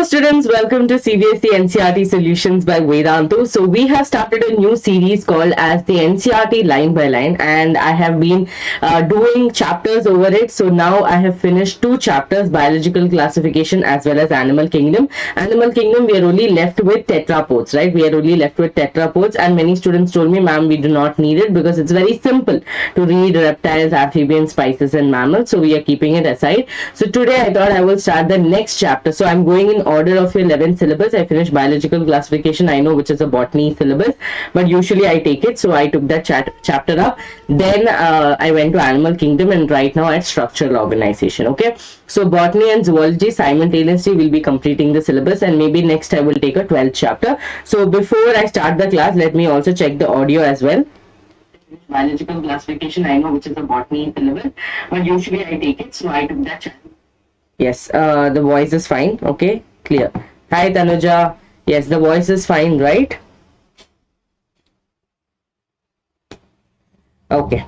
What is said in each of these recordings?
Hello students, welcome to CBSE NCERT Solutions by Vedantu. So we have started a new series called as the NCERT Line by Line, and I have been doing chapters over it. So now I have finished 2 chapters, biological classification as well as animal kingdom. Animal kingdom, we are only left with tetrapods, right? We are only left with tetrapods, and many students told me, ma'am, we do not need it because it's very simple to read reptiles, amphibians, spices and mammals. So we are keeping it aside. So today I thought I will start the next chapter. So I'm going in order of your 11th syllabus. I finished biological classification, I know, which is a botany syllabus, but usually I take it, so I took that chapter up. Then I went to animal kingdom, and right now at structural organization. Okay, so botany and zoology simultaneously will be completing the syllabus, and maybe next I will take a 12th chapter. So before I start the class, let me also check the audio as well. Biological classification, I know, which is a botany syllabus, but usually I take it, so I took that chapter. Yes, the voice is fine. Okay, clear. Hi Tanuja. Yes, the voice is fine, right? Okay.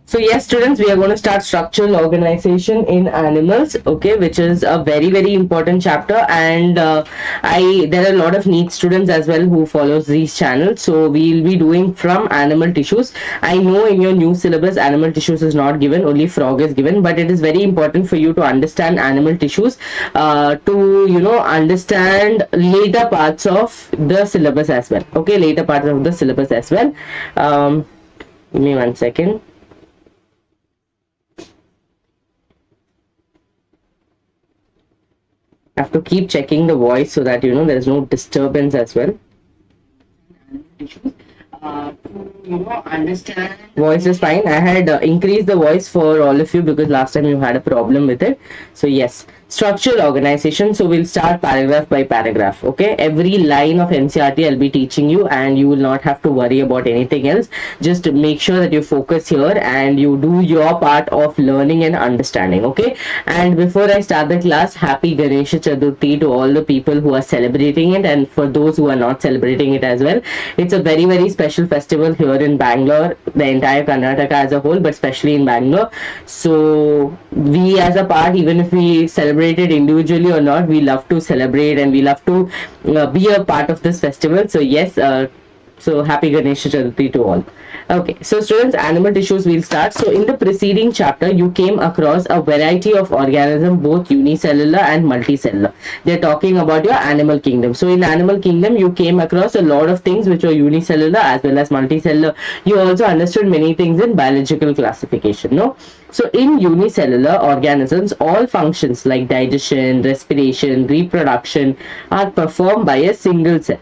So yes, students, we are going to start structural organization in animals, okay, which is a very important chapter, and there are a lot of NEET students as well who follows these channels. So we will be doing from animal tissues. I know in your new syllabus animal tissues is not given, only frog is given, but it is very important for you to understand animal tissues to understand later parts of the syllabus as well. Okay, later parts of the syllabus as well. Give me 1 second. I have to keep checking the voice so that there's no disturbance as well. Understand. Voice is fine. I had increased the voice for all of you because last time you had a problem with it. So yes, structural organization. So we'll start paragraph by paragraph. Okay, every line of NCERT I'll be teaching you, and you will not have to worry about anything else. Just make sure that you focus here and you do your part of learning and understanding. Okay, and before I start the class, happy Ganesha Chaturthi to all the people who are celebrating it, and for those who are not celebrating it as well. It's a very special festival here in Bangalore, the entire Karnataka as a whole, but especially in Bangalore. So we as a part, even if we celebrate it individually or not, we love to celebrate and we love to be a part of this festival. So yes, so happy Ganesha Chaturthi to all. Okay, so students, animal tissues we'll start. So in the preceding chapter, you came across a variety of organisms, both unicellular and multicellular. They're talking about your animal kingdom. So in animal kingdom, you came across a lot of things which were unicellular as well as multicellular. You also understood many things in biological classification, no? So in unicellular organisms, all functions like digestion, respiration, reproduction are performed by a single cell.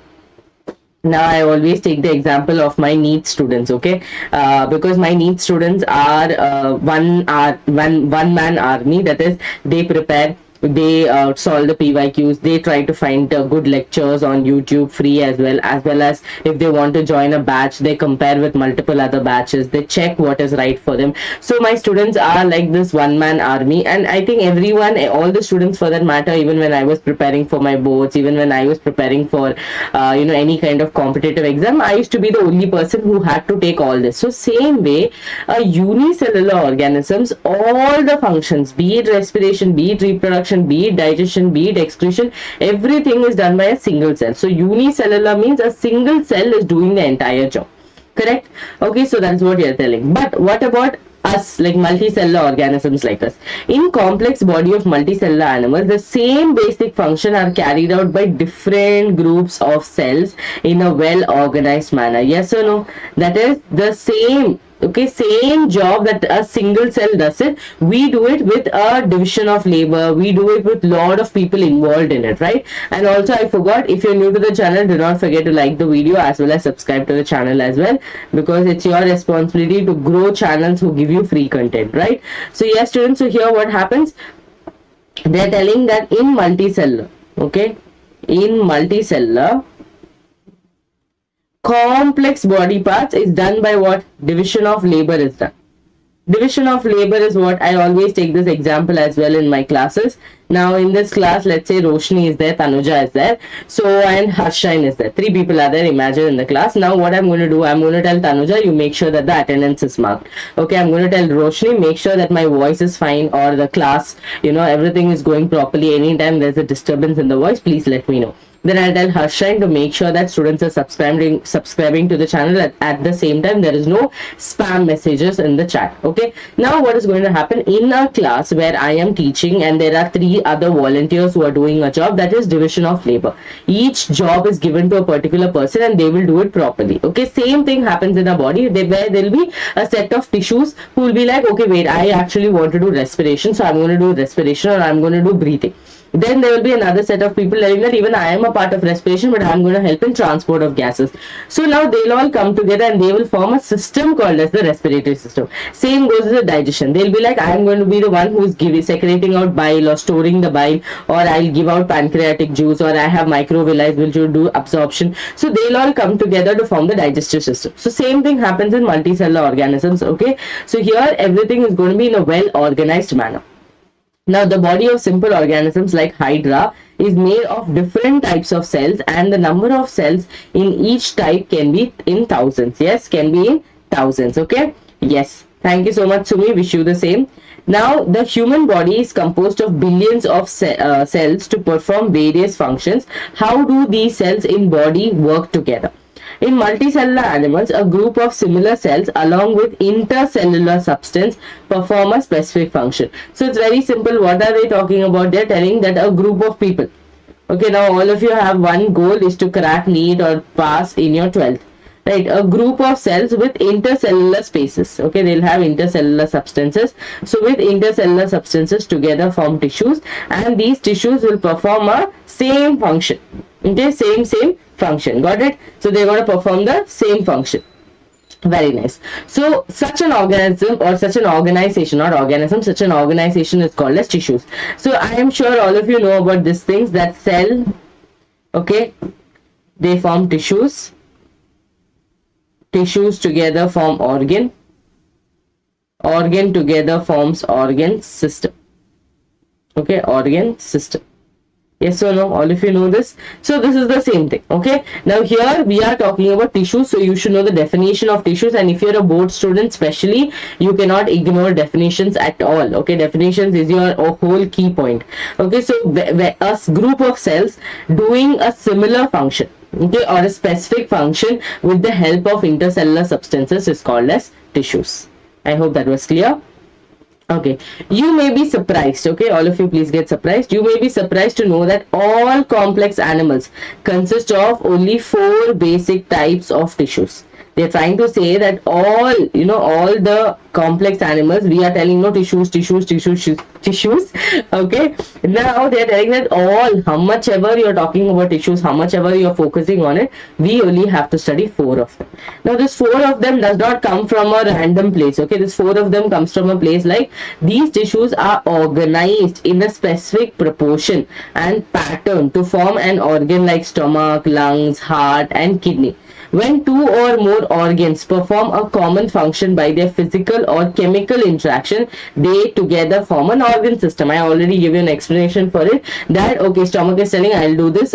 Now I always take the example of my NEET students, okay, because my NEET students are one man army. That is, they prepare, they solve the PYQs, they try to find good lectures on YouTube free as well as if they want to join a batch, they compare with multiple other batches, they check what is right for them. So my students are like this one-man army, and I think everyone, all the students for that matter, even when I was preparing for my boards, even when I was preparing for any kind of competitive exam, I used to be the only person who had to take all this. So same way, unicellular organisms, all the functions, be it respiration, be it reproduction, be it digestion, be it excretion, everything is done by a single cell. So unicellular means a single cell is doing the entire job. Correct? Okay, so that's what you're telling. But what about us, like multicellular organisms like us? In complex body of multicellular animals, the same basic function are carried out by different groups of cells in a well organized manner. Yes or no? That is the same. Okay, same job that a single cell does it, we do it with a division of labor, we do it with lot of people involved in it, right? And also I forgot, if you're new to the channel, do not forget to like the video as well as subscribe to the channel as well, because it's your responsibility to grow channels who give you free content, right? So yes students, so here what happens, they're telling that in multicellular, okay, in multicellular, complex body parts is done by what? Division of labor is done. Division of labor is what I always take this example as well in my classes. Now in this class, let's say Roshni is there, Tanuja is there, so and Harshain is there. 3 people are there, imagine, in the class. Now what I'm going to do, I'm going to tell Tanuja, you make sure that the attendance is marked. Okay, I'm going to tell Roshni, make sure that my voice is fine, or the class, everything is going properly. Anytime there's a disturbance in the voice, please let me know. Then I'll tell Harshain to make sure that students are subscribing to the channel. At the same time, there is no spam messages in the chat. Okay. Now what is going to happen in a class where I am teaching and there are 3 other volunteers who are doing a job, that is division of labor. Each job is given to a particular person and they will do it properly. Okay. Same thing happens in a body where there will be a set of tissues who will be like, okay, wait, I actually want to do respiration, so I'm going to do respiration, or I'm going to do breathing. Then there will be another set of people telling that even I am a part of respiration, but I'm going to help in transport of gases. So now they'll all come together and they will form a system called as the respiratory system. Same goes with the digestion. They'll be like, I'm going to be the one who's secreting out bile or storing the bile, or I'll give out pancreatic juice, or I have microvilli which will do absorption. So they'll all come together to form the digestive system. So same thing happens in multicellular organisms. Okay. So here everything is going to be in a well organized manner. Now, the body of simple organisms like Hydra is made of different types of cells, and the number of cells in each type can be in thousands. Yes, can be in thousands. Okay. Yes. Thank you so much, Sumi. Wish you the same. Now, the human body is composed of billions of cells to perform various functions. How do these cells in body work together? In multicellular animals, a group of similar cells along with intercellular substance perform a specific function. So it's very simple. What are they talking about? They're telling that a group of people. Okay, now all of you have one goal, is to crack NEET or pass in your 12th. Right, a group of cells with intercellular spaces. Okay, they'll have intercellular substances. So with intercellular substances together form tissues, and these tissues will perform a same function. Okay, same function. Got it? So they're going to perform the same function. Very nice. So such an organism, or such an organization, not organism, such an organization is called as tissues. So I am sure all of you know about these things, that cell, okay, they form tissues. Tissues together form organ. Organ together forms organ system. Okay, organ system. Yes or no? All of you know this. So this is the same thing. Okay. Now here we are talking about tissues. So you should know the definition of tissues. And if you're a board student, especially, you cannot ignore definitions at all. Okay. Definitions is your whole key point. Okay. So a group of cells doing a similar function, okay, or a specific function with the help of intercellular substances is called as tissues. I hope that was clear. Okay, you may be surprised. Okay, all of you please get surprised. You may be surprised to know that all complex animals consist of only 4 basic types of tissues. They're trying to say that all, all the complex animals, we are telling no tissues. Okay. Now they're telling that all, how much ever you're talking about tissues, how much ever you're focusing on it, we only have to study 4 of them. Now this 4 of them does not come from a random place. Okay. This 4 of them comes from a place like these tissues are organized in a specific proportion and pattern to form an organ like stomach, lungs, heart, and kidney. When 2 or more organs perform a common function by their physical or chemical interaction, they together form an organ system. I already gave you an explanation for it, that okay, stomach is telling I'll do this,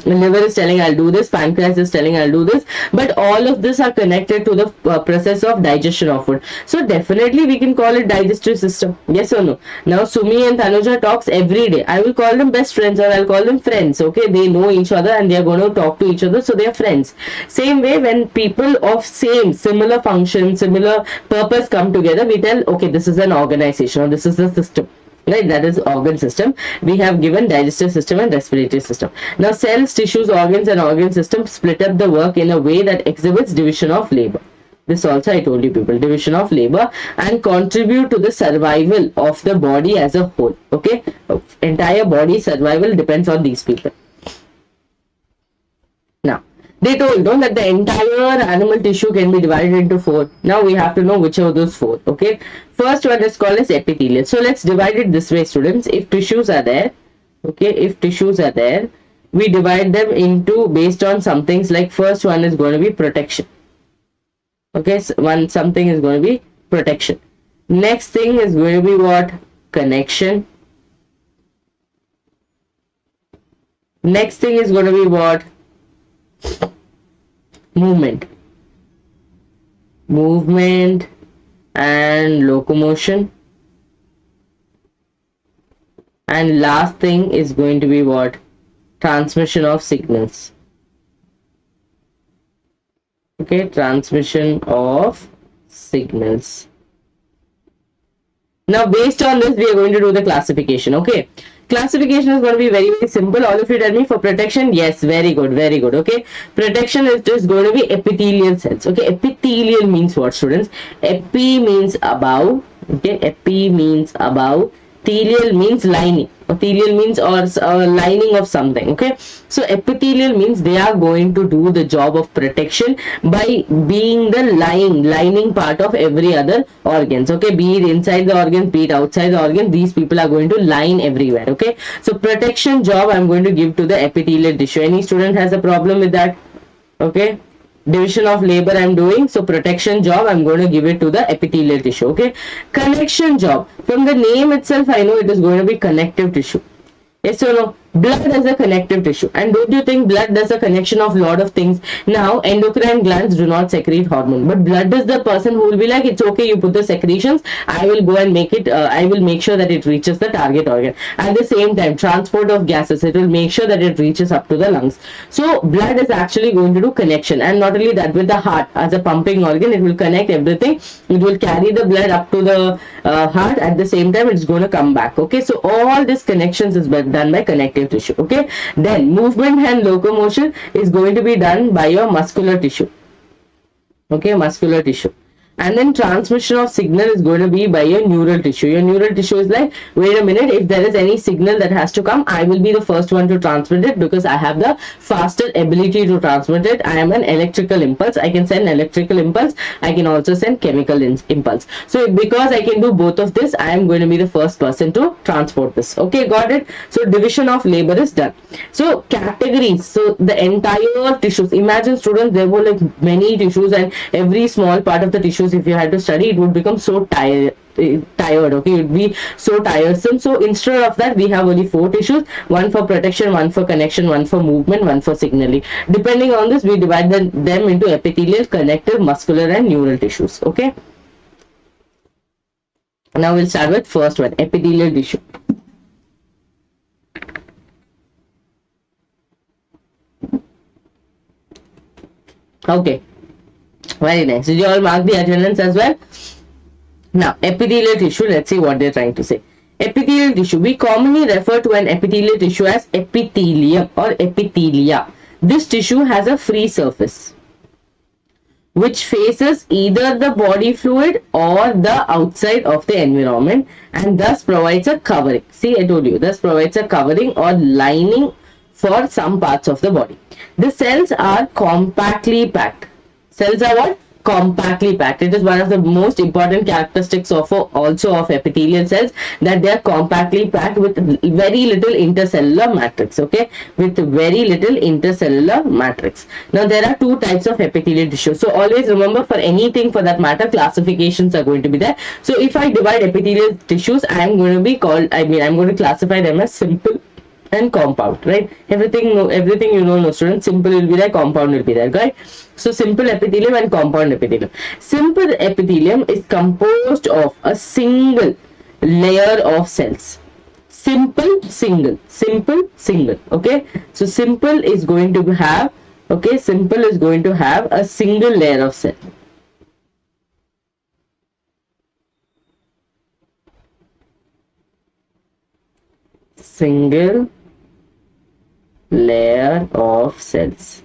liver is telling I'll do this, pancreas is telling I'll do this, but all of this are connected to the process of digestion of food. So definitely we can call it digestive system. Yes or no? Now Sumi and Tanuja talks every day. I will call them best friends, or I'll call them friends. Okay, they know each other and they are going to talk to each other, so they are friends. Same way, when people of similar function, similar purpose come together, we tell okay, this is an organization, or this is the system. Right, that is organ system. We have given digestive system and respiratory system. Now cells, tissues, organs and organ system split up the work in a way that exhibits division of labor. This also I told you people, division of labor, and contribute to the survival of the body as a whole. Okay, entire body survival depends on these people. Now they told that the entire animal tissue can be divided into 4. Now we have to know which of those 4. Okay, first one is called as epithelial. So let's divide it this way, students. If tissues are there, okay, if tissues are there, we divide them into based on some things like first one is going to be protection. Okay, so something is going to be Protection. Next thing is going to be what? Connection. Next thing is going to be what? Movement. Movement and locomotion. And last thing is going to be what? Transmission of signals. Okay, transmission of signals. Now based on this we are going to do the classification. Okay, classification is going to be very, very simple. All of you tell me. For protection, yes, very good, very good. Okay, protection is just going to be epithelial cells. Okay, epithelial means what, students? Epi means above. Okay, epi means above, epithelial means lining. Epithelial means or lining of something. Okay, so epithelial means they are going to do the job of protection by being the lining part of every other organs. Okay, be it inside the organ, be it outside the organ, these people are going to line everywhere. Okay, so protection job I'm going to give to the epithelial tissue. Any student has a problem with that? Okay, division of labor I'm doing. So protection job I'm going to give it to the epithelial tissue. Okay, connection job, from the name itself I know it is going to be connective tissue. Yes or no? Blood is a connective tissue, and don't you think blood does a connection of lot of things? Now endocrine glands do not secrete hormone, but blood is the person who will be like, it's okay, you put the secretions, I will go and make it, I will make sure that it reaches the target organ. At the same time, transport of gases, it will make sure that it reaches up to the lungs. So blood is actually going to do connection, and not only that, with the heart as a pumping organ, it will connect everything. It will carry the blood up to the heart. At the same time, it's going to come back. Okay, so all these connections is done by connective tissue. Okay, then movement and locomotion is going to be done by your muscular tissue. Okay, muscular tissue. And then transmission of signal is going to be by your neural tissue. Your neural tissue is like, wait a minute, if there is any signal that has to come, I will be the first one to transmit it because I have the faster ability to transmit it. I am an electrical impulse. I can send electrical impulse. I can also send chemical impulse. So because I can do both of this, I am going to be the first person to transport this. Okay, got it? So division of labor is done. So categories. So the entire tissues. Imagine students, there were like many tissues, and every small part of the tissue, if you had to study, it would become so tired. Okay, it would be so tiresome. So instead of that, we have only 4 tissues: one for protection, one for connection, one for movement, one for signaling. Depending on this, we divide them into epithelial, connective, muscular and neural tissues. Okay, now we'll start with first one, epithelial tissue. Okay, very nice. Did you all mark the attendance as well? Now, epithelial tissue, let's see what they're trying to say. Epithelial tissue, we commonly refer to an epithelial tissue as epithelium or epithelia. This tissue has a free surface which faces either the body fluid or the outside of the environment, and thus provides a covering. See, I told you, thus provides a covering or lining for some parts of the body. The cells are compactly packed. Cells are what? Compactly packed. It is one of the most important characteristics of also of epithelial cells, that they are compactly packed with very little intercellular matrix. Okay, with very little intercellular matrix. Now there are 2 types of epithelial tissue. So always remember, for anything for that matter, classifications are going to be there. So if I divide epithelial tissues, I am going to be called, I'm going to classify them as simple and compound, right? Everything you know, no students, simple will be there, compound will be there, right? So simple epithelium and compound epithelium. Simple epithelium is composed of a single layer of cells. Simple, single. Okay, so simple is going to have, okay, simple is going to have a single layer of cell. Single layer of cells.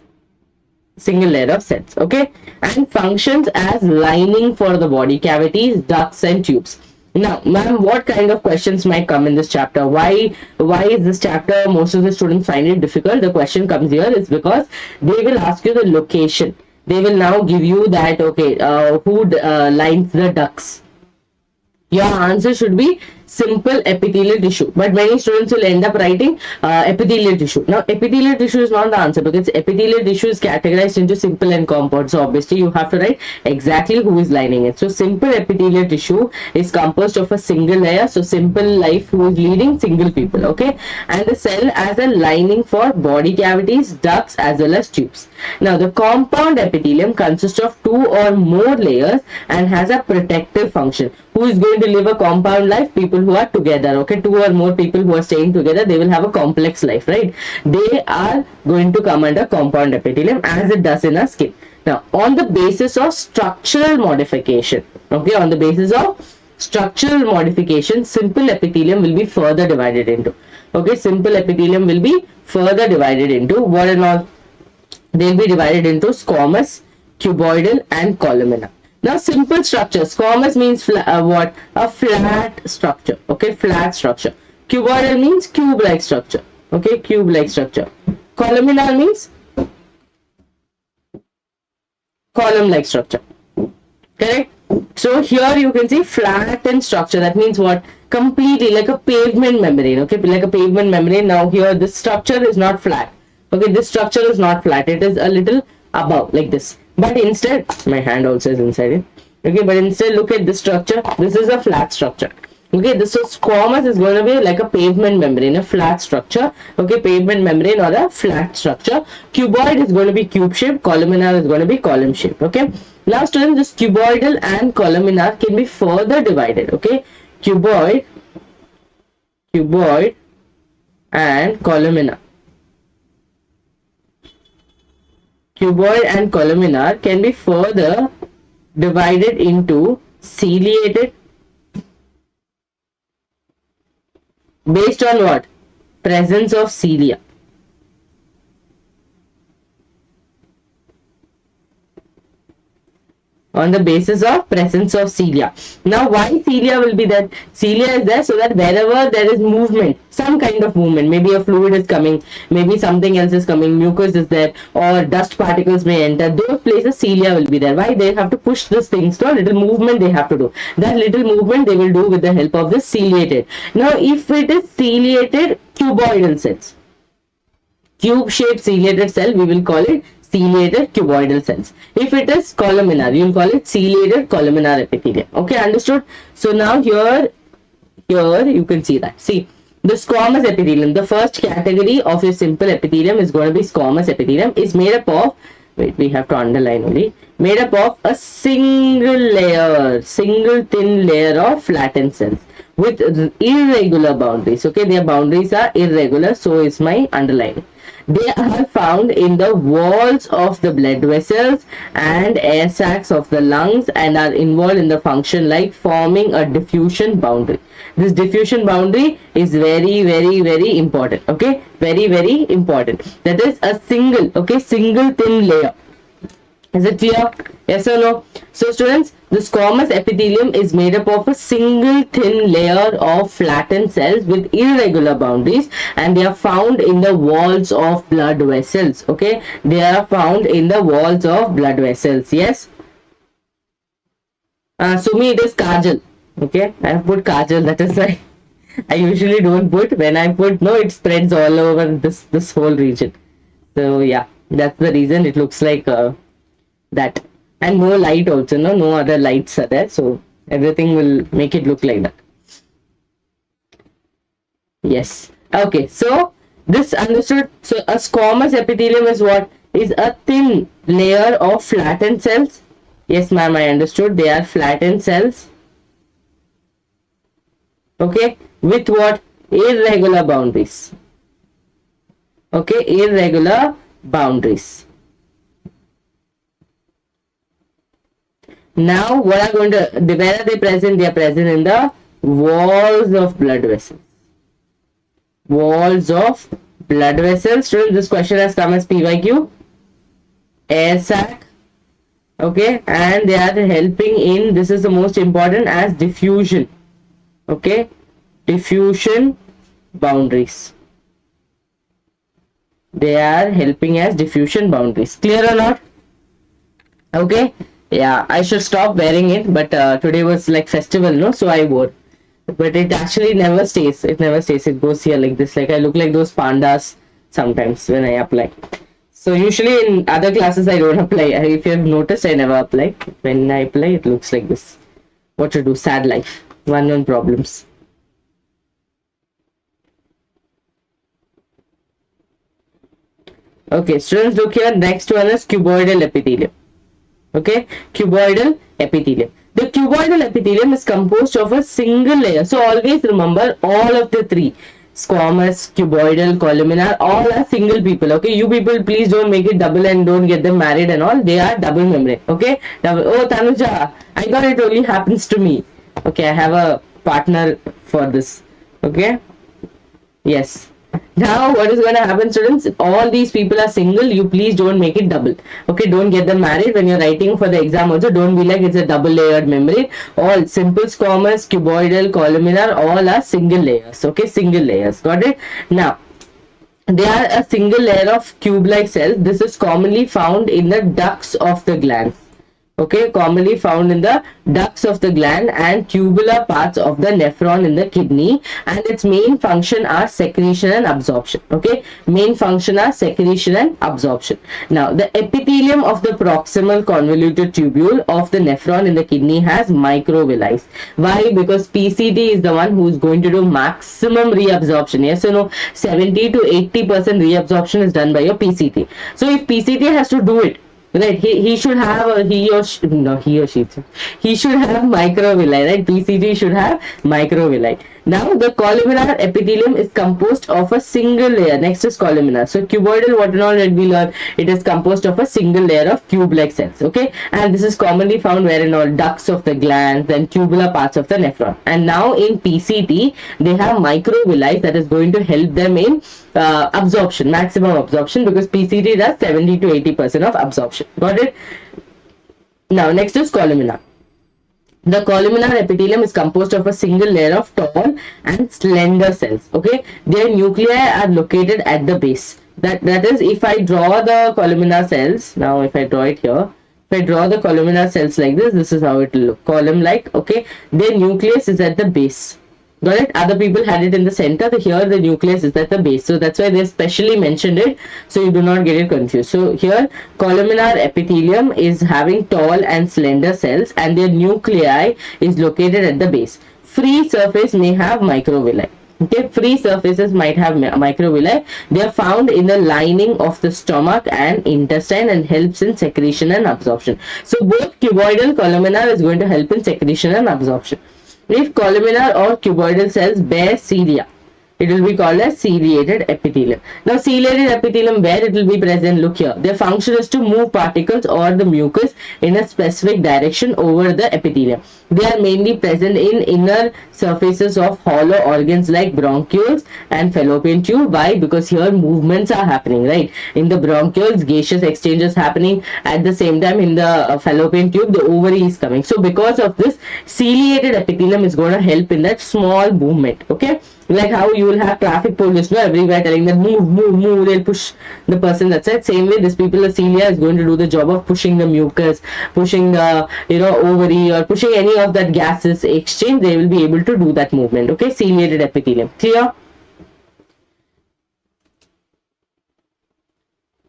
Okay, and functions as lining for the body cavities, ducts and tubes. Now ma'am, what kind of questions might come in this chapter? Why is this chapter, most of the students find it difficult? The question comes here is because they will ask you the location. They will now give you that, okay, who lines the ducts. Your answer should be simple epithelial tissue, but many students will end up writing epithelial tissue. Now epithelial tissue is not the answer, because epithelial tissue is categorized into simple and compound, so obviously you have to write exactly who is lining it. So simple epithelial tissue is composed of a single layer, so simple life who is leading single people, okay, and the cell as a lining for body cavities, ducts as well as tubes. Now the compound epithelium consists of 2 or more layers and has a protective function. Who is going to live a compound life? People who are together, okay, 2 or more people who are staying together, they will have a complex life, right? They are going to come under compound epithelium, as it does in our skin. Now on the basis of structural modification, okay, on the basis of structural modification, simple epithelium will be further divided into, okay, simple epithelium will be further divided into what and all? They'll be divided into squamous, cuboidal and columnar. Now simple structure, squamous means what? A flat structure, okay, flat structure. Cuboidal means cube-like structure, okay, cube-like structure. Columnar means column-like structure, correct? So here you can see flattened structure, that means what? Completely like a pavement membrane, okay, like a pavement membrane. Now here this structure is not flat, okay, this structure is not flat, it is a little above like this, but instead, my hand also is inside it, okay, but instead look at this structure, this is a flat structure, okay. This is squamous is going to be like a pavement membrane, a flat structure, okay, pavement membrane or a flat structure. Cuboid is going to be cube shaped, columnar is going to be column shaped, okay. Now students, this cuboidal and columnar can be further divided, okay, cuboid and columnar. Cuboid and columnar can be further divided into ciliated, based on what? Presence of cilia. On the basis of presence of cilia. Now why cilia will be there? Cilia is there so that wherever there is movement, some kind of movement, maybe a fluid is coming, maybe something else is coming, mucus is there, or dust particles may enter, those places cilia will be there. Why? They have to push these things, so a little movement they have to do. That little movement they will do with the help of this ciliated. Now if it is ciliated cuboidal cells, cube shaped ciliated cell, we will call it ciliated cuboidal cells. If it is columnar, you will call it ciliated columnar epithelium, okay, understood? So now here you can see that, see the squamous epithelium, the first category of your simple epithelium is going to be squamous epithelium, is made up of, wait, we have to underline only, made up of a single layer, single thin layer of flattened cells with irregular boundaries, okay, their boundaries are irregular, so is my underline. They are found in the walls of the blood vessels and air sacs of the lungs and are involved in the function like forming a diffusion boundary. This diffusion boundary is very, very, very important, okay, very, very important. That is a single, okay, single thin layer. Is it clear? Yes or no? So students, the squamous epithelium is made up of a single thin layer of flattened cells with irregular boundaries, and they are found in the walls of blood vessels, okay, they are found in the walls of blood vessels. Yes, Sumi, it is kajal, okay, I have put kajal, that is why I usually don't put, when I put, no, it spreads all over this whole region, so yeah, that's the reason it looks like that. And no light also, no other lights are there, so everything will make it look like that. Yes, okay, so this understood. So a squamous epithelium is what? Is a thin layer of flattened cells. Yes ma'am, I understood, they are flattened cells, okay, with what? Irregular boundaries, okay, irregular boundaries. Now what are going to, where are they present? They are present in the walls of blood vessels. Walls of blood vessels. Students, this question has come as PYQ. Air sac, okay, and they are helping in, this is the most important, as diffusion, okay, diffusion boundaries. They are helping as diffusion boundaries. Clear or not? Okay. Yeah, I should stop wearing it, but today was like festival, no, so I wore. but it actually never stays. It never stays. It goes here like this. Like I look like those pandas sometimes when I apply. So usually in other classes I don't apply. If you have noticed, I never apply. When I apply, it looks like this. What to do? Sad life. One problems. Okay, students, look here. Next one is cuboidal epithelium. Okay, cuboidal epithelium. The cuboidal epithelium is composed of a single layer. So always remember all of the three: squamous, cuboidal, columnar, all are single people. Okay, you people please don't make it double and don't get them married and all. They are double membrane. Okay, double. Oh, Tanuja, I thought it only happens to me. Okay, I have a partner for this. Okay, yes. Now what is going to happen, students? All these people are single. You please don't make it double. Okay, don't get them married when you're writing for the exam. Also, don't be like it's a double layered membrane. All simple squamous, cuboidal, columnar, all are single layers. Okay, single layers. Got it? Now they are a single layer of cube-like cells. This is commonly found in the ducts of the gland. Okay, commonly found in the ducts of the gland and tubular parts of the nephron in the kidney, and its main function are secretion and absorption. Okay, main function are secretion and absorption. Now the epithelium of the proximal convoluted tubule of the nephron in the kidney has microvilli. Why? Because PCT is the one who is going to do maximum reabsorption. Yes or no? 70 to 80% reabsorption is done by your PCT. So if PCT has to do it, right, he should have he or she should have microvilli, right? PCT should have microvilli. Now the columnar epithelium is composed of a single layer. Next is columnar. So cuboidal, what and all did we learn? It is composed of a single layer of cube-like cells. Okay, and this is commonly found where in all ducts of the glands and tubular parts of the nephron. And now in PCT they have microvilli that is going to help them in absorption, maximum absorption, because PCT does 70 to 80% of absorption. Got it? Now next is columnar. The columnar epithelium is composed of a single layer of tall and slender cells. Okay, their nuclei are located at the base. That is, if I draw the columnar cells, now if I draw it here, if I draw the columnar cells like this is how it will look, column like. Okay, their nucleus is at the base. Got it? Other people had it in the center. Here the nucleus is at the base. So that's why they specially mentioned it, so you do not get it confused. So here columnar epithelium is having tall and slender cells and their nuclei is located at the base. Free surface may have microvilli. Okay, free surfaces might have microvilli. They are found in the lining of the stomach and intestine and helps in secretion and absorption. So both cuboidal, columnar is going to help in secretion and absorption. If columnar or cuboidal cells bear cilia, it will be called as ciliated epithelium. Now ciliated epithelium, where it will be present, look here. Their function is to move particles or the mucus in a specific direction over the epithelium. They are mainly present in inner surfaces of hollow organs like bronchioles and fallopian tube. Why? Because here movements are happening, right? In the bronchioles, gaseous exchange is happening. At the same time, in the fallopian tube, the ovary is coming. So because of this, ciliated epithelium is going to help in that small movement. Okay, like how you will have traffic police, no, everywhere telling them move, move, move, they'll push the person. That's it. Same way, this people, the cilia is going to do the job of pushing the mucus, pushing the ovary, or pushing any of that gases exchange. They will be able to do that movement. Okay, ciliated epithelium. Clear?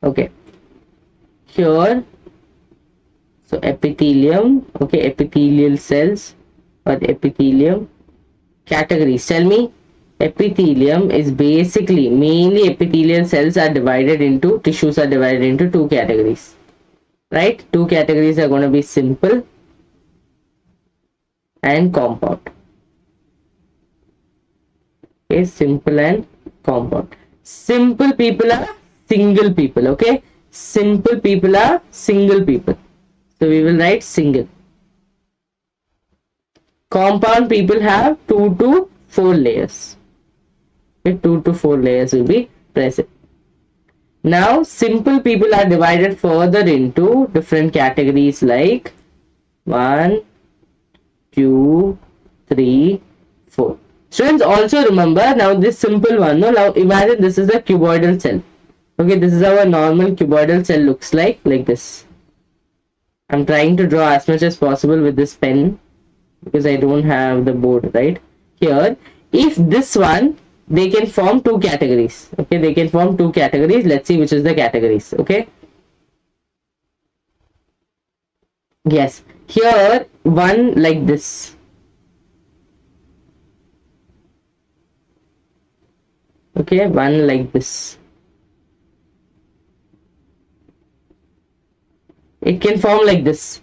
Okay. Here, so epithelium. Okay, epithelial cells or epithelium. Categories. Tell me. Epithelium is basically, mainly epithelial cells are divided into, tissues are divided into two categories, right? Two categories are going to be simple and compound. Okay, simple and compound. Simple people are single people. Okay, simple people are single people, so we will write single. Compound people have 2 to 4 layers. Okay, 2 to 4 layers will be present. Now simple people are divided further into different categories like 1, 2, 3, 4. Students, also remember, now this simple one, no, now imagine this is a cuboidal cell. Okay, this is how a normal cuboidal cell looks like this. I'm trying to draw as much as possible with this pen because I don't have the board, right? here, if this one, they can form two categories. Okay, they can form two categories. Let's see which is the categories. Okay, yes, here one like this. Okay, one like this. It can form like this.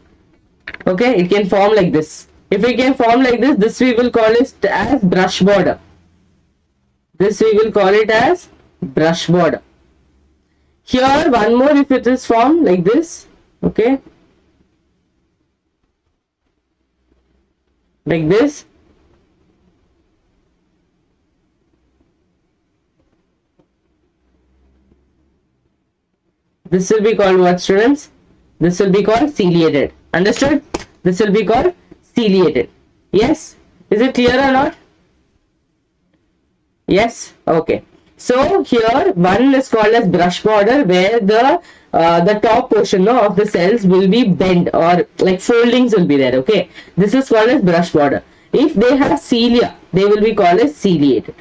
Okay, it can form like this. If it can form like this we will call it as brush border. This we will call it as brush border. Here one more, if it is formed like this, okay, like this, this will be called what, students? This will be called ciliated. Understood? This will be called ciliated. Yes? Is it clear or not? Yes? Okay. So here one is called as brush border, where the top portion of the cells will be bent, or like foldings will be there. Okay. This is called as brush border. If they have cilia, they will be called as ciliated.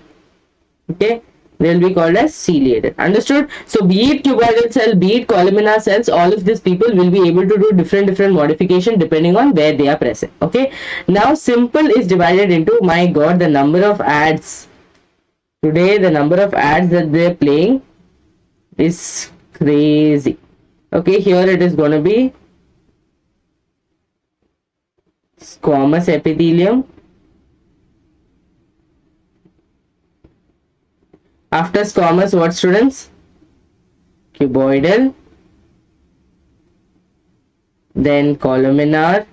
Okay. They will be called as ciliated. Understood? So be it cuboidal cell, be it columnar cells, all of these people will be able to do different modification depending on where they are present. Okay. Now simple is divided into, my god, the number of ads. Today the number of ads that they're playing is crazy. Okay, here it is going to be squamous epithelium. After squamous, what, students? Cuboidal, then columnar.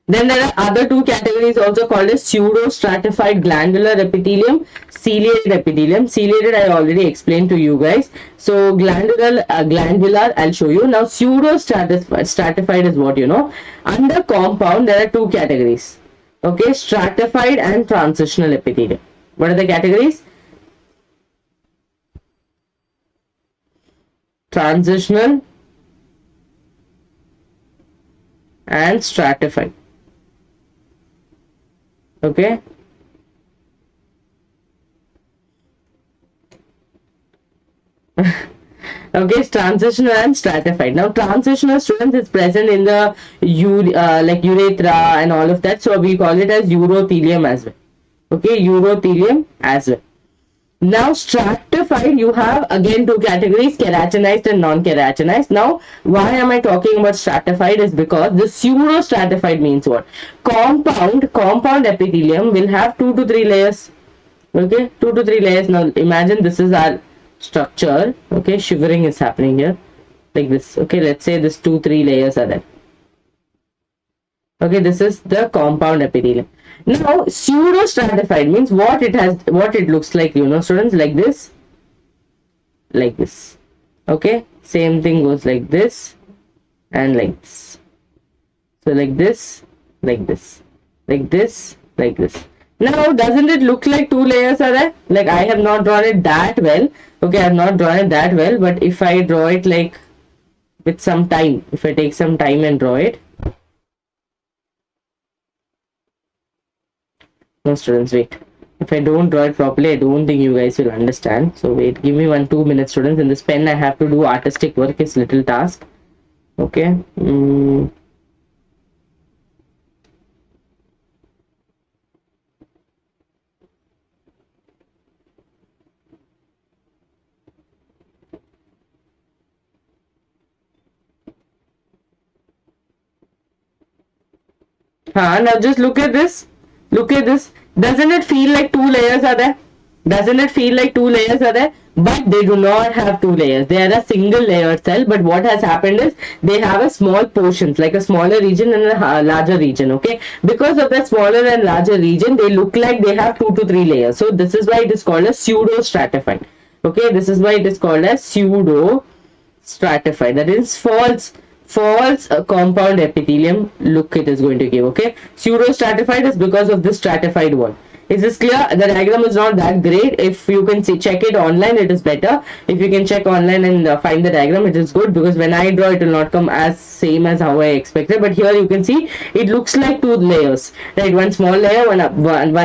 Then there are other two categories also called as pseudo-stratified glandular epithelium, ciliated epithelium. Ciliated I already explained to you guys. So glandular, I'll show you. Now pseudo-stratified is what you know. Under compound there are two categories. Okay, stratified and transitional epithelium. What are the categories? Transitional and stratified. Okay. Okay, transitional and stratified. Now transitional, students, is present in the like urethra and all of that, so we call it as urothelium as well. Okay, urothelium as well. Now stratified, you have again two categories, keratinized and non-keratinized. Now why am I talking about stratified is because the pseudo stratified means what? Compound epithelium will have 2 to 3 layers. Okay, 2 to 3 layers. Now imagine this is our structure. Okay, shivering is happening here like this. Okay, let's say this 2-3 layers are there. Okay, this is the compound epithelium. Now pseudo stratified means what it looks like, you know, students, like this, like this. Okay, same thing goes like this and like this. So like this, like this, like this, like this. Now doesn't it look like 2 layers are there? Like I have not drawn it that well. Okay, I have not drawn it that well, but if I draw it like with some time, if I take some time and draw it. No, students, wait. If I don't draw it properly, I don't think you guys will understand. So wait, give me 1-2 minutes, students. In this pen, I have to do artistic work. It's little task. Okay. Now just look at this. Look at this. Doesn't it feel like 2 layers are there? Doesn't it feel like 2 layers are there? But they do not have 2 layers. They are a single layer cell. But what has happened is they have a small portions, like a smaller region and a larger region. Okay. Because of that smaller and larger region, they look like they have 2 to 3 layers. So this is why it is called as pseudo stratified. Okay. This is why it is called as pseudo stratified. That is false compound epithelium look it is going to give. Okay, pseudo stratified is because of this stratified one. Is this clear? The diagram is not that great. If you can see, check it online, it is better. If you can check online and find the diagram, it is good, because when I draw, it will not come as same as how I expected. But here you can see it looks like two layers, right? One small layer, one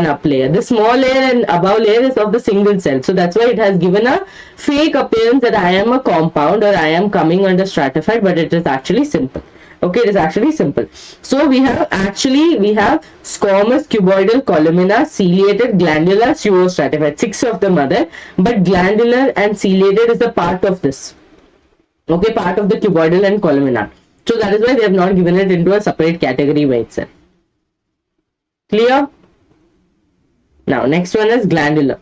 up layer. The small layer and above layer is of the single cell, so that's why it has given a fake appearance that I am a compound or I am coming under stratified, but it is actually simple. Okay, it is actually simple. So we have squamous, cuboidal, columnar, ciliated, glandular, pseudostratified. 6 of them are there, but glandular and ciliated is the part of this. Okay, part of the cuboidal and columnar. So that is why they have not given it into a separate category by itself. Clear? Now next one is glandular.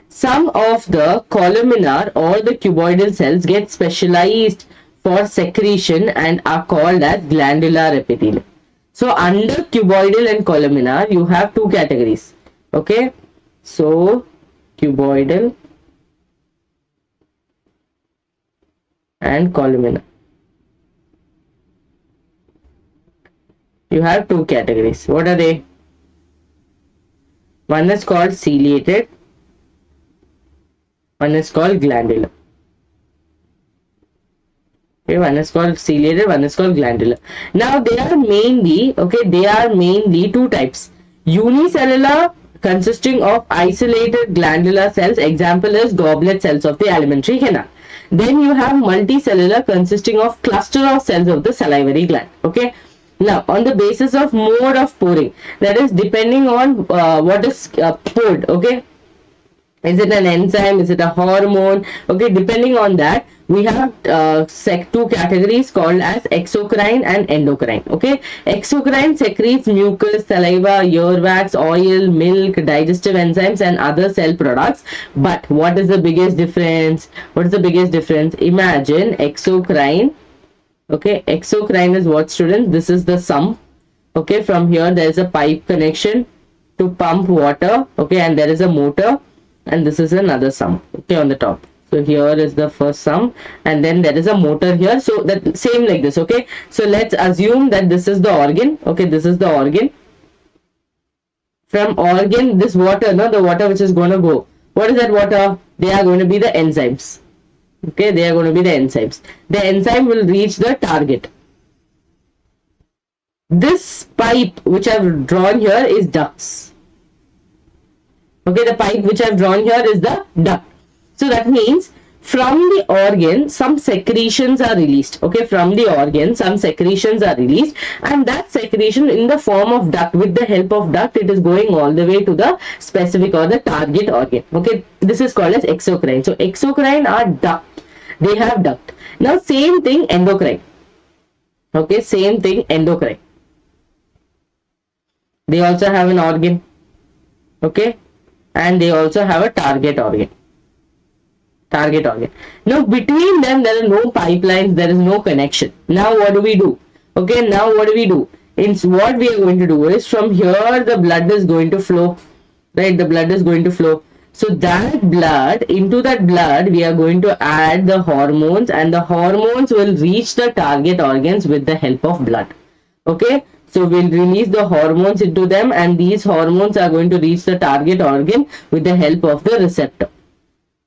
Some of the columnar or the cuboidal cells get specialized for secretion and are called as glandular epithelium. So under cuboidal and columnar, you have two categories. Okay, so cuboidal and columnar. You have two categories. What are they? One is called ciliated, one is called glandular. Okay, one is called ciliated, one is called glandular. Now they are mainly two types. Unicellular, consisting of isolated glandular cells. Example is goblet cells of the alimentary canal. Then you have multicellular, consisting of cluster of cells of the salivary gland. Okay. Now on the basis of mode of pouring, that is depending on what is poured. Okay. Is it an enzyme? Is it a hormone? Okay, depending on that, we have two categories called as exocrine and endocrine. Okay, exocrine secretes mucus, saliva, earwax, oil, milk, digestive enzymes, and other cell products. But what is the biggest difference? What is the biggest difference? Imagine exocrine. Okay, exocrine is what, students? This is the sump. Okay, from here there is a pipe connection to pump water. Okay, and there is a motor. And this is another sump, okay, on the top. So here is the first sump, and then there is a motor here. So that same like this. Okay, so let's assume that this is the organ. Okay, this is the organ. From organ, this water, no, the water which is going to go, what is that water? They are going to be the enzymes. Okay, they are going to be the enzymes. The enzyme will reach the target. This pipe which I have drawn here is ducts. Okay, the pipe which I have drawn here is the duct. So that means from the organ, some secretions are released. Okay, from the organ, some secretions are released, and that secretion in the form of duct, with the help of duct, it is going all the way to the specific or the target organ. Okay, this is called as exocrine. So exocrine are duct. They have duct. Now same thing endocrine. Okay, same thing endocrine. They also have an organ. Okay. And they also have a target organ. Now between them there are no pipelines, there is no connection. Now what do we do? Okay, now what do we do? What we are going to do is, from here the blood is going to flow, right? The blood is going to flow. So that blood, into that blood we are going to add the hormones, and the hormones will reach the target organs with the help of blood. Okay. So we'll release the hormones into them, and these hormones are going to reach the target organ with the help of the receptor.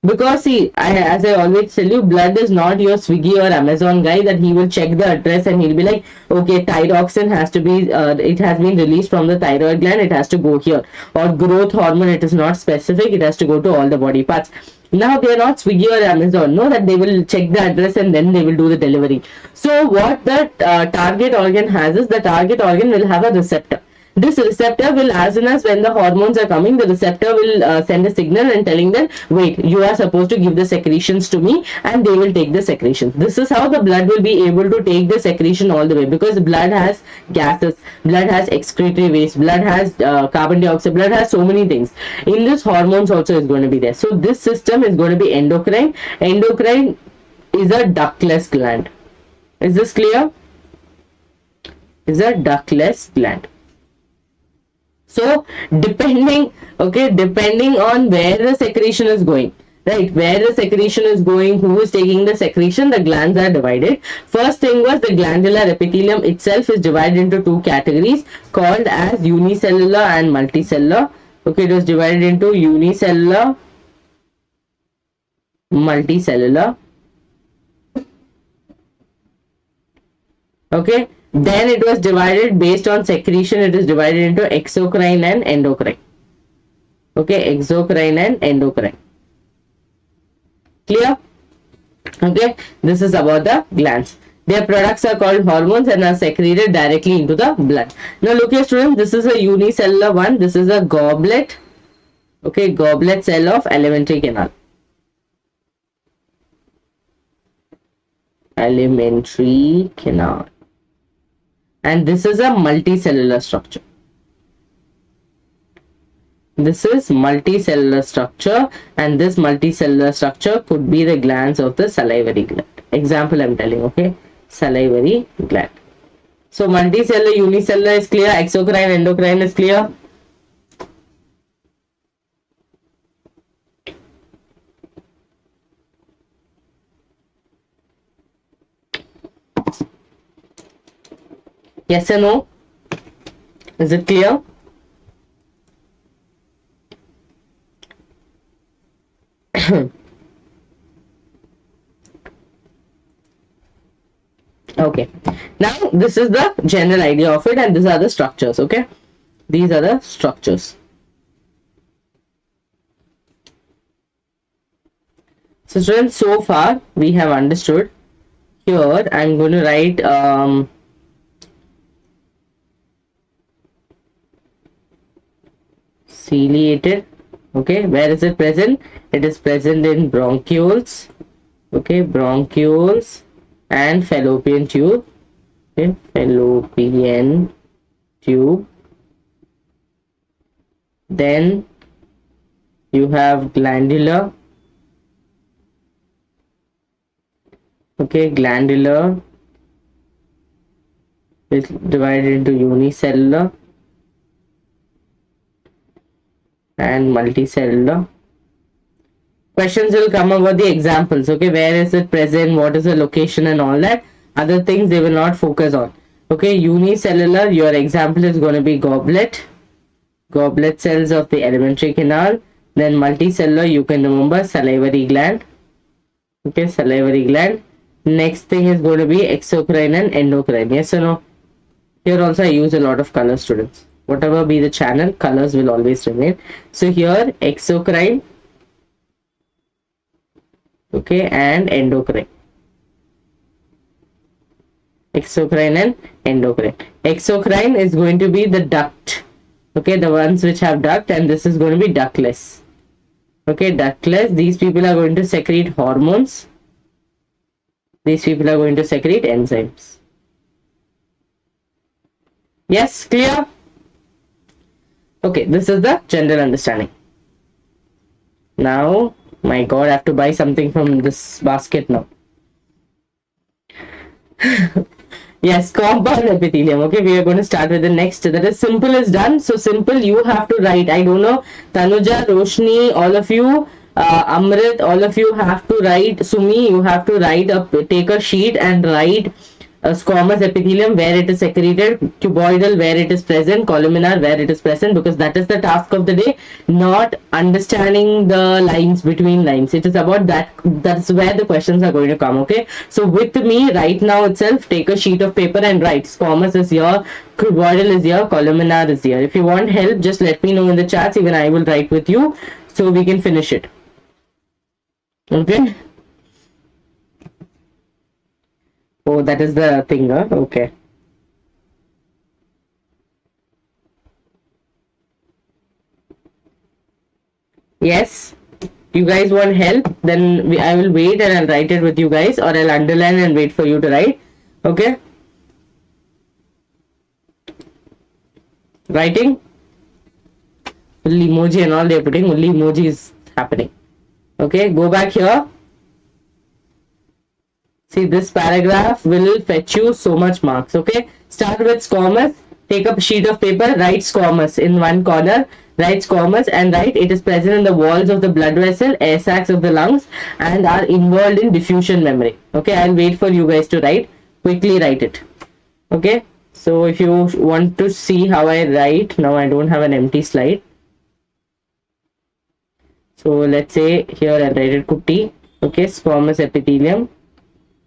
Because see, as I always tell you, blood is not your Swiggy or Amazon guy that he will check the address and he'll be like, okay, thyroxine has to be, it has been released from the thyroid gland, it has to go here. Or growth hormone, it is not specific, it has to go to all the body parts. Now they are not Swiggy or Amazon, no, that they will check the address and then they will do the delivery. So what the target organ has is, the target organ will have a receptor. This receptor will, as soon as when the hormones are coming, the receptor will send a signal and telling them, wait, you are supposed to give the secretions to me, and they will take the secretions. This is how the blood will be able to take the secretion all the way, because blood has gases, blood has excretory waste, blood has carbon dioxide, blood has so many things. In this, hormones also is going to be there. So this system is going to be endocrine. Endocrine is a ductless gland. Is this clear? Is a ductless gland. So depending on where the secretion is going, right? Where the secretion is going, who is taking the secretion, the glands are divided. First thing was the glandular epithelium itself is divided into two categories called as unicellular and multicellular. Okay, it was divided into unicellular, multicellular. Okay, then it was divided based on secretion. It is divided into exocrine and endocrine. Okay, exocrine and endocrine. Clear? Okay, this is about the glands. Their products are called hormones and are secreted directly into the blood. Now look here students, this is a unicellular one. This is a goblet. Okay, goblet cell of alimentary canal. Alimentary canal. And this is a multicellular structure. This is multicellular structure, and this multicellular structure could be the glands of the salivary gland. Example I'm telling, okay? Salivary gland. So multicellular, unicellular is clear, exocrine, endocrine is clear. Yes or no? Is it clear? Okay, now this is the general idea of it, and these are the structures. Okay, these are the structures. So students, so far we have understood. Here I'm going to write ciliated. Okay, where is it present? It is present in bronchioles. Okay, bronchioles and fallopian tube. Okay, fallopian tube. Then you have glandular. Okay, glandular is divided into unicellular and multicellular. Questions will come about the examples. Okay, where is it present, what is the location and all that. Other things they will not focus on. Okay, unicellular, your example is going to be goblet cells of the alimentary canal. Then multicellular, you can remember salivary gland. Okay, salivary gland. Next thing is going to be exocrine and endocrine. Yes or no? Here also I use a lot of color, students. Whatever be the channel, colors will always remain. So here exocrine, okay, and endocrine. Exocrine and endocrine. Exocrine is going to be the duct. Okay, the ones which have duct, and this is going to be ductless. Okay, ductless. These people are going to secrete hormones. These people are going to secrete enzymes. Yes, clear? Okay, this is the general understanding. Now, my God, I have to buy something from this basket now. Yes, compound epithelium. Okay, we are going to start with the next. That is simple is done. So simple, you have to write. I don't know, Tanuja, Roshni, all of you, Amrit, all of you have to write. Sumi, you have to write take a sheet and write squamous epithelium where it is secreted, cuboidal where it is present, columnar where it is present, because that is the task of the day, not understanding the lines between lines. It is about that. That's where the questions are going to come. Okay, so with me right now itself, take a sheet of paper and write squamous is here, cuboidal is here, columnar is here. If you want help, just let me know in the chats. Even I will write with you so we can finish it. Okay. Oh, that is the thing, huh? Okay. Yes, you guys want help? Then I will wait and I'll write it with you guys, or I'll underline and wait for you to write. Okay. Writing. Only emoji and all they're putting. Only emoji is happening. Okay, go back here. See, this paragraph will fetch you so much marks. Okay, start with squamous. Take up a sheet of paper, write squamous in one corner. Write squamous and write it is present in the walls of the blood vessel, air sacs of the lungs, and are involved in diffusion memory. Okay, I'll wait for you guys to write. Quickly write it. Okay, so if you want to see how I write, now I don't have an empty slide. So let's say here I write it Kutti. Okay, squamous epithelium.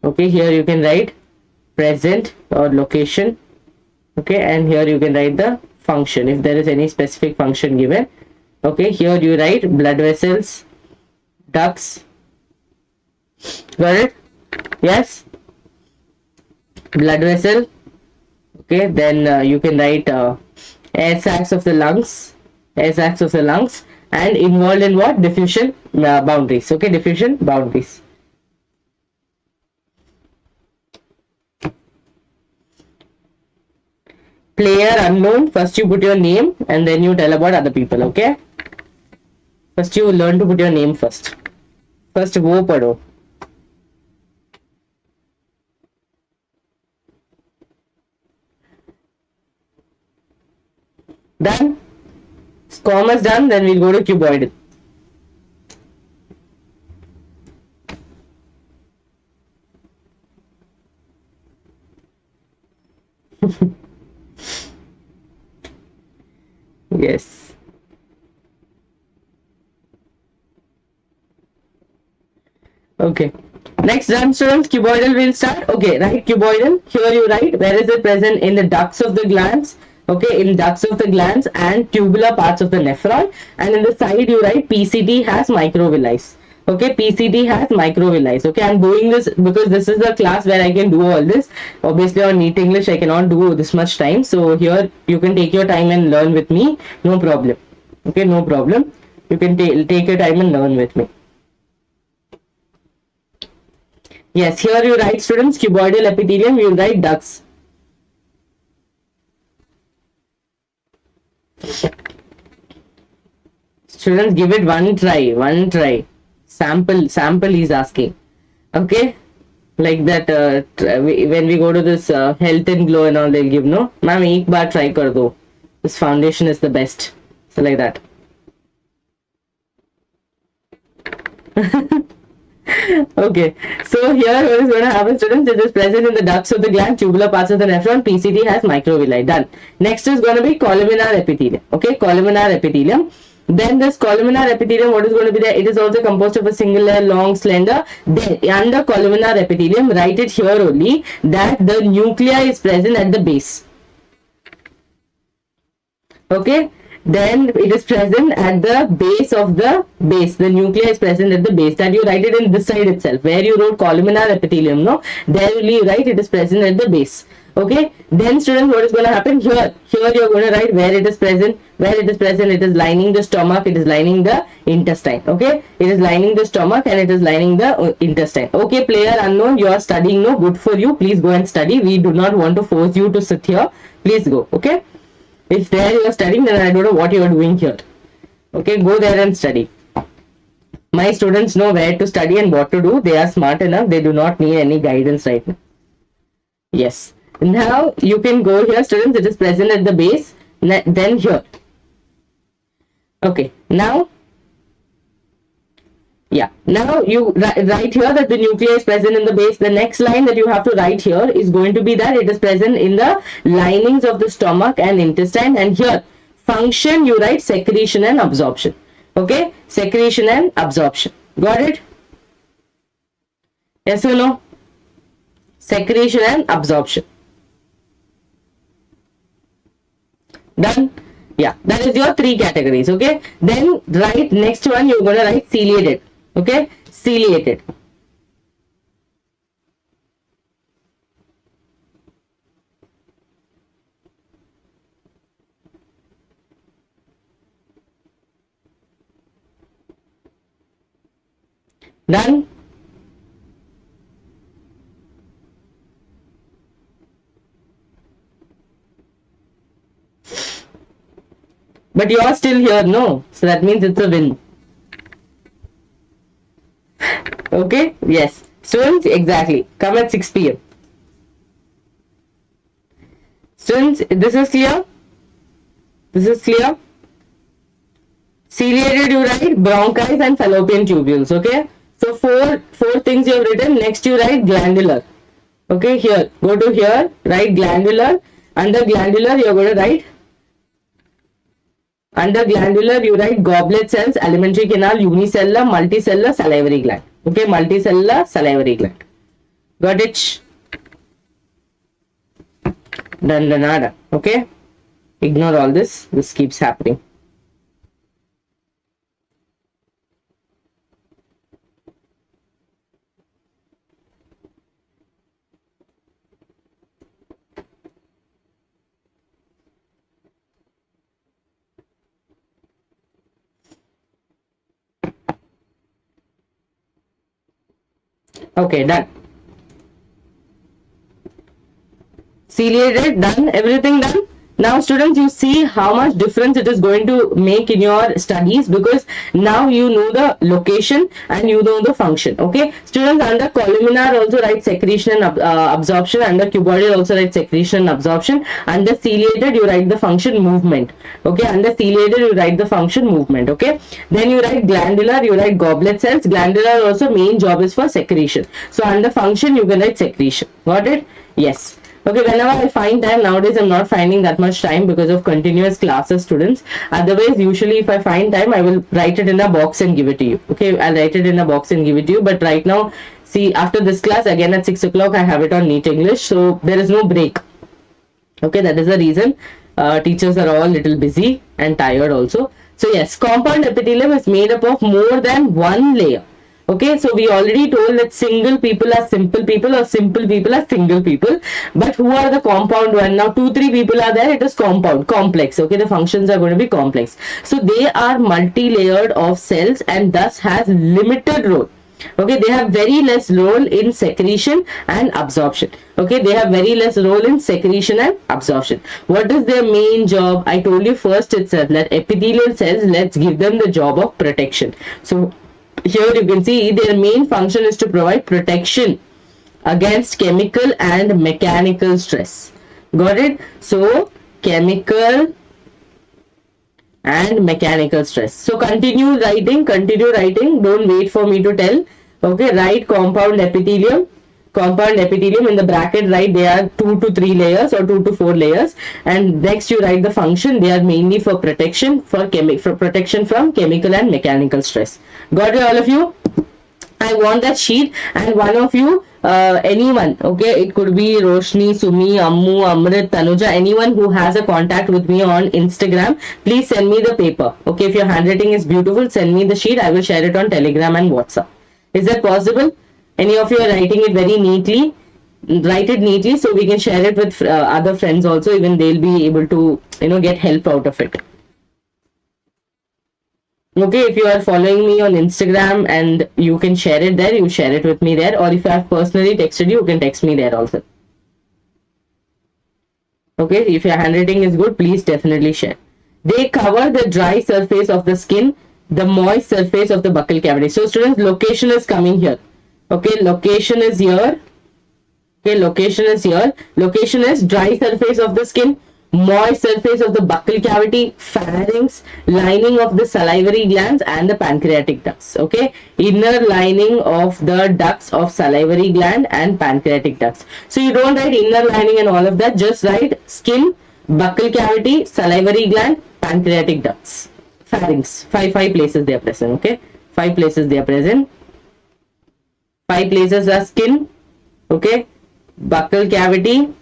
Okay, here you can write present or location. Okay, and here you can write the function if there is any specific function given. Okay, here you write blood vessels, ducts. Got it? Yes, blood vessel. Okay, then you can write air sacs of the lungs, and involved in what? Diffusion boundaries. Okay, diffusion boundaries. Player unknown. First you put your name and then you tell about other people. Okay, first you learn to put your name first. First wo padho. Done. Squamous done. Then we'll go to cuboidal. Yes. Okay. Next, done students. Cuboidal will start. Okay, write cuboidal. Here you write where is it present in the ducts of the glands. Okay, in ducts of the glands and tubular parts of the nephron, and in the side you write PCT has microvilli. Okay, PCT has microvilli. Okay, I'm doing this because this is the class where I can do all this. Obviously on NEET English I cannot do this much time, so here you can take your time and learn with me, no problem. Okay, no problem, you can take your time and learn with me. Yes, here you write students cuboidal epithelium, you write ducts. Students, give it one try. Sample is asking. Okay, like that when we go to this health and glow and all, they'll give, no ma'am ek baar try kar do, this foundation is the best, so like that. Okay, so here what is going to happen students, it is present in the ducts of the gland, tubular parts of the nephron, PCT has microvilli. Done. Next is going to be columnar epithelium. Okay, columnar epithelium. Then this columnar epithelium, what is going to be there? It is also composed of a single layer, long, slender. Then under columnar epithelium, write it here only that the nuclei is present at the base. Okay, then it is present at the base of the base. The nuclei is present at the base. That you write it in this side itself. Where you wrote columnar epithelium, no? There only you write it is present at the base. Okay, then students, what is going to happen here? Here you are going to write where it is present. Where it is present, it is lining the stomach, it is lining the intestine. Okay, it is lining the stomach and it is lining the intestine. Okay, player unknown, you are studying, no? Good for you. Please go and study. We do not want to force you to sit here. Please go. Okay, if there you are studying, then I don't know what you are doing here. Okay, go there and study. My students know where to study and what to do. They are smart enough. They do not need any guidance right now. Yes. Now you can go here students, it is present at the base, then here. Okay, now now you write here that the nuclei is present in the base. The next line that you have to write here is going to be that it is present in the linings of the stomach and intestine, and here function you write secretion and absorption. Okay, secretion and absorption. Got it? Yes or no? Secretion and absorption. Done? Yeah, that is your three categories. Okay, then write next one, you're going to write ciliated. Okay, ciliated. Done? But you are still here, no? So that means it's a win. Okay? Yes. Students, exactly. Come at 6 p.m. Students, this is clear? This is clear? Ciliated, you write bronchi and fallopian tubules. Okay. So four things you have written. Next you write glandular. Okay. Here, go to here. Write glandular. Under glandular, you are going to write. Under glandular, you write goblet cells, alimentary canal, unicellular, multicellular, salivary gland. Okay. Multicellular, salivary gland. Got it? Done. Okay. Ignore all this. This keeps happening. Okay, done. Ciliated, done. Everything done. Now students, you see how much difference it is going to make in your studies, because now you know the location and you know the function. Okay, students, under columnar also write secretion and absorption. Under cuboidal also write secretion and absorption. Under ciliated you write the function movement. Okay, under ciliated you write the function movement. Okay, then you write glandular, you write goblet cells. Glandular also main job is for secretion. So under function you can write secretion. Got it? Yes. Okay, whenever I find time, nowadays I'm not finding that much time because of continuous classes, students. Otherwise, usually if I find time, I will write it in a box and give it to you. Okay, I'll write it in a box and give it to you. But right now, see, after this class, again at 6 o'clock, I have it on NEET English. So there is no break. Okay, that is the reason. Teachers are all little busy and tired also. So yes, compound epithelium is made up of more than one layer. Okay, so we already told that single people are simple people or simple people are single people. But who are the compound one? Now 2-3 people are there, it is compound, complex. Okay, the functions are going to be complex. So they are multi-layered of cells and thus has limited role. Okay, they have very less role in secretion and absorption. Okay, they have very less role in secretion and absorption. What is their main job? I told you first itself that epithelial cells, let's give them the job of protection. So here you can see their main function is to provide protection against chemical and mechanical stress. Got it? So chemical and mechanical stress. So continue writing, don't wait for me to tell. Okay, write compound epithelium. Compound epithelium in the bracket, write they are 2 to 3 layers or 2 to 4 layers, and next you write the function. They are mainly for protection, for protection from chemical and mechanical stress. Got it, all of you? I want that sheet, and one of you, anyone, okay, it could be Roshni, Sumi, Ammu, Amrit, Tanuja, anyone who has a contact with me on Instagram, please send me the paper. Okay, if your handwriting is beautiful, send me the sheet. I will share it on Telegram and WhatsApp. Is that possible? Any of you are writing it very neatly? Write it neatly so we can share it with other friends also. Even they'll be able to, get help out of it. Okay, if you are following me on Instagram and you can share it there, you share it with me there. Or if I have personally texted you, you can text me there also. Okay, if your handwriting is good, please definitely share. They cover the dry surface of the skin, the moist surface of the buccal cavity. So students, location is coming here. Okay, location is here. Okay, location is here. Location is dry surface of the skin, moist surface of the buccal cavity, pharynx, lining of the salivary glands and the pancreatic ducts. Okay, inner lining of the ducts of salivary gland and pancreatic ducts. So you don't write inner lining and all of that, just write skin, buccal cavity, salivary gland, pancreatic ducts, pharynx. Five places they are present. Okay, 5 places they are present. 5 places are skin, okay, buccal cavity,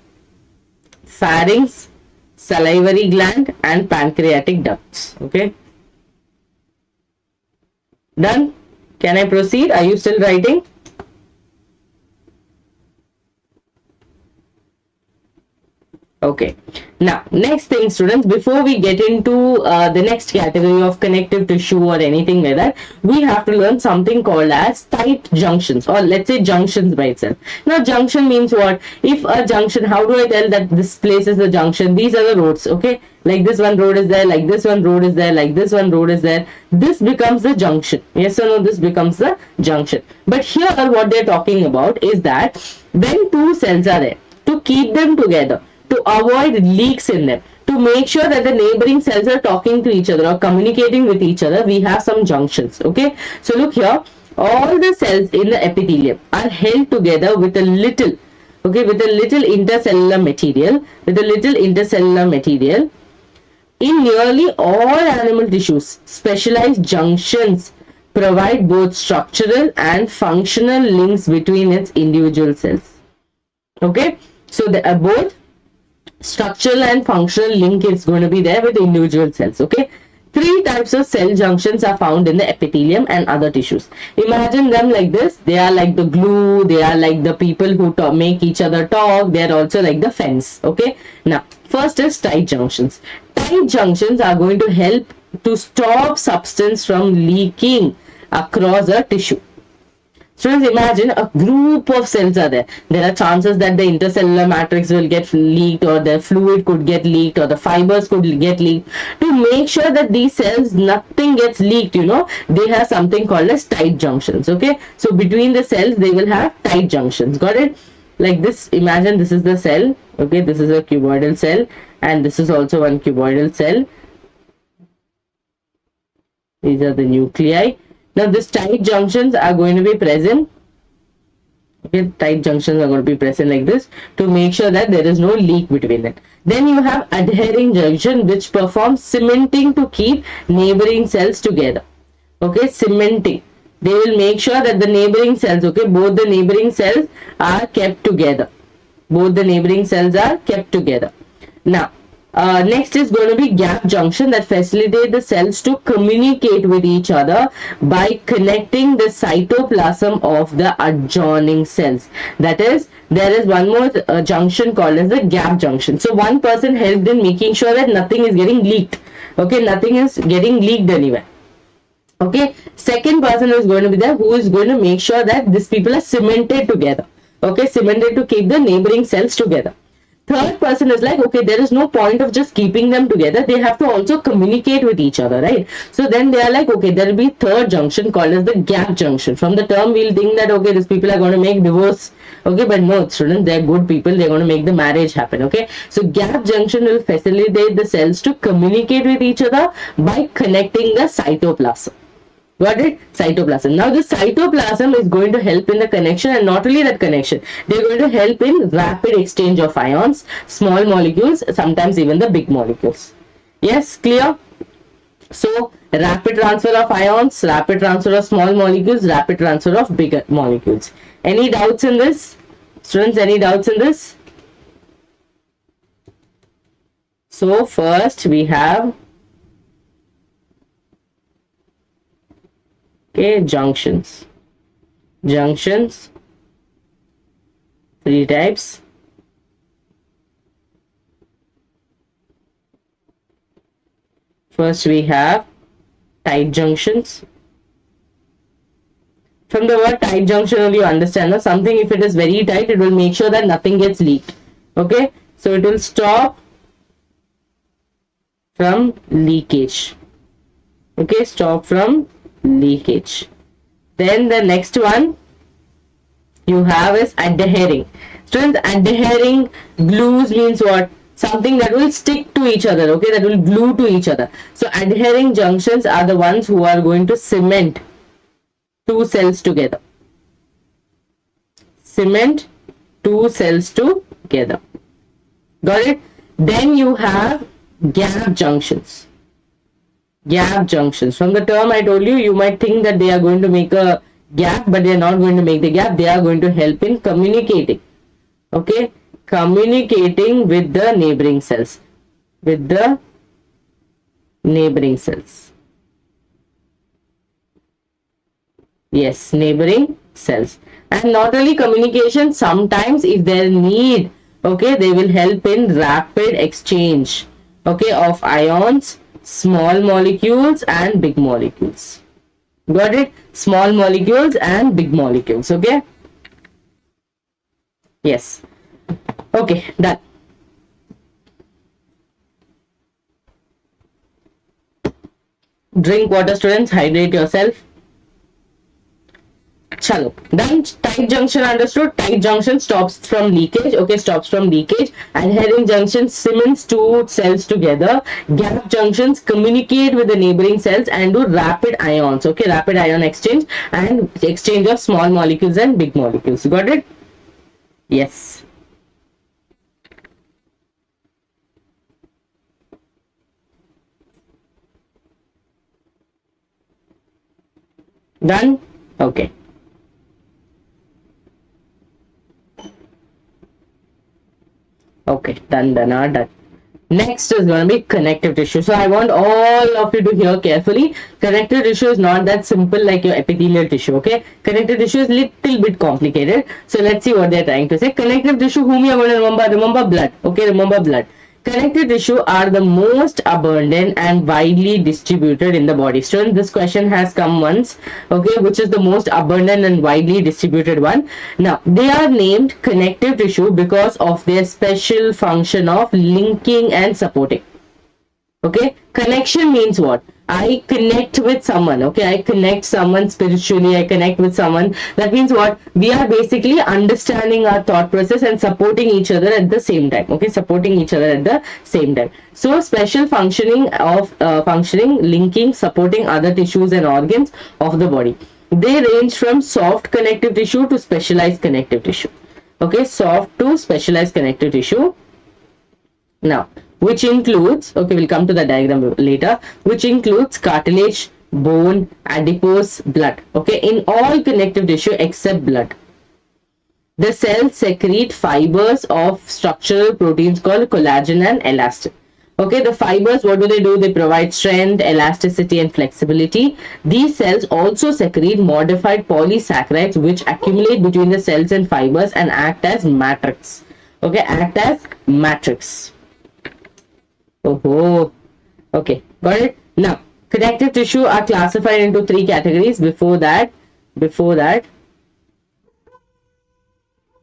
pharynx, salivary gland and pancreatic ducts. Okay, done. Can I proceed? Are you still writing? Okay, now next thing students, before we get into the next category of connective tissue or anything like that, we have to learn something called as tight junctions, or let's say junctions by itself. Now junction means what? If a junction, how do I tell that this place is the junction? These are the roads. Okay, like this one road is there, like this one road is there, like this one road is there. This becomes the junction. Yes or no? This becomes the junction. But here what they're talking about is that when two cells are there, to keep them together, to avoid leaks in them, To make sure that the neighboring cells are talking to each other or communicating with each other, we have some junctions. Okay, so look here, all the cells in the epithelium are held together with a little, okay, with a little intercellular material, In nearly all animal tissues, specialized junctions provide both structural and functional links between its individual cells. Okay, so both structural and functional link is going to be there with the individual cells. Okay, 3 types of cell junctions are found in the epithelium and other tissues. Imagine them like this. They are like the glue, they are like the people who make each other talk, they are also like the fence. Okay, now first is tight junctions. Tight junctions are going to help to stop substance from leaking across a tissue. Students, imagine a group of cells are there. There are chances that the intercellular matrix will get leaked, or the fluid could get leaked, or the fibers could get leaked. To make sure that these cells, nothing gets leaked, they have something called as tight junctions. Okay, so between the cells, they will have tight junctions. Got it? Like this, imagine this is the cell. Okay, this is a cuboidal cell, and this is also one cuboidal cell. These are the nuclei. Now, these tight junctions are going to be present. Okay, tight junctions are going to be present like this to make sure that there is no leak between it. Then you have adhering junction, which performs cementing to keep neighboring cells together. Okay, cementing. They will make sure that the neighboring cells, okay, both the neighboring cells are kept together. Now, next is going to be gap junction, that facilitate the cells to communicate with each other by connecting the cytoplasm of the adjoining cells. That is, there is one more junction called as the gap junction. So one person helped in making sure that nothing is getting leaked. Okay, nothing is getting leaked anywhere. Okay, second person is going to be there who is going to make sure that these people are cemented together. Okay, cemented to keep the neighboring cells together. Third person is like, okay, there is no point of just keeping them together. They have to also communicate with each other, right? So then they are like, okay, there will be third junction called as the gap junction. From the term, we'll think that, okay, these people are going to make divorce. Okay, but no, students, they're good people. They're going to make the marriage happen. Okay, so gap junction will facilitate the cells to communicate with each other by connecting the cytoplasm. Got it? Cytoplasm. Now the cytoplasm is going to help in the connection, and not only that connection, they're going to help in rapid exchange of ions, small molecules, sometimes even the big molecules. Yes, clear? So rapid transfer of ions, rapid transfer of small molecules, rapid transfer of bigger molecules. Any doubts in this? Students, any doubts in this? So first we have junctions. 3 types. First we have tight junctions. From the word tight junction only you understand that something, if it is very tight, it will make sure that nothing gets leaked. Okay, so it will stop from leakage. Okay, stop from leakage. Then the next one you have is adhering. Students, adhering glues means what? Something that will stick to each other, okay, that will glue to each other. So adhering junctions are the ones who are going to cement 2 cells together. Cement 2 cells together. Got it? Then you have gap junctions. Gap junctions. From the term I told you, you might think that they are going to make a gap, but they are not going to make the gap. They are going to help in communicating. Okay, communicating with the neighboring cells. Yes, neighboring cells. And not only communication, sometimes if there need, okay, they will help in rapid exchange, okay, of ions, small molecules and big molecules. Got it? Small molecules and big molecules. Okay, yes. Okay, done. Drink water, students. Hydrate yourself. Chalo. Then tight junction understood. Tight junction stops from leakage. Okay, stops from leakage. Adherent junction cements two cells together. Gap junctions communicate with the neighboring cells and do rapid ions. Okay, rapid ion exchange and exchange of small molecules and big molecules. Got it? Yes. Done? Okay. Okay, done. Next is going to be connective tissue. So I want all of you to hear carefully. Connective tissue is not that simple like your epithelial tissue. Okay, connective tissue is little bit complicated. So let's see what they're trying to say. Connective tissue, whom you are going to remember? Remember blood. Okay, remember blood. Connective tissue are the most abundant and widely distributed in the body. Students, this question has come once. Okay, which is the most abundant and widely distributed one? Now, they are named connective tissue because of their special function of linking and supporting. Okay, connection means what? I connect with someone. Okay, I connect someone spiritually. I connect with someone. That means what? We are basically understanding our thought process and supporting each other at the same time. Okay, supporting each other at the same time. So special functioning of linking, supporting other tissues and organs of the body. They range from soft connective tissue to specialized connective tissue. Okay, soft to specialized connective tissue. Now, which includes, okay, we'll come to the diagram later, which includes cartilage, bone, adipose, blood. Okay, in all connective tissue except blood. The cells secrete fibers of structural proteins called collagen and elastin. Okay, the fibers, what do? They provide strength, elasticity, and flexibility. These cells also secrete modified polysaccharides which accumulate between the cells and fibers and act as matrix. Okay, act as matrix. Oh, okay, got it. Now, connective tissue are classified into three categories. Before that,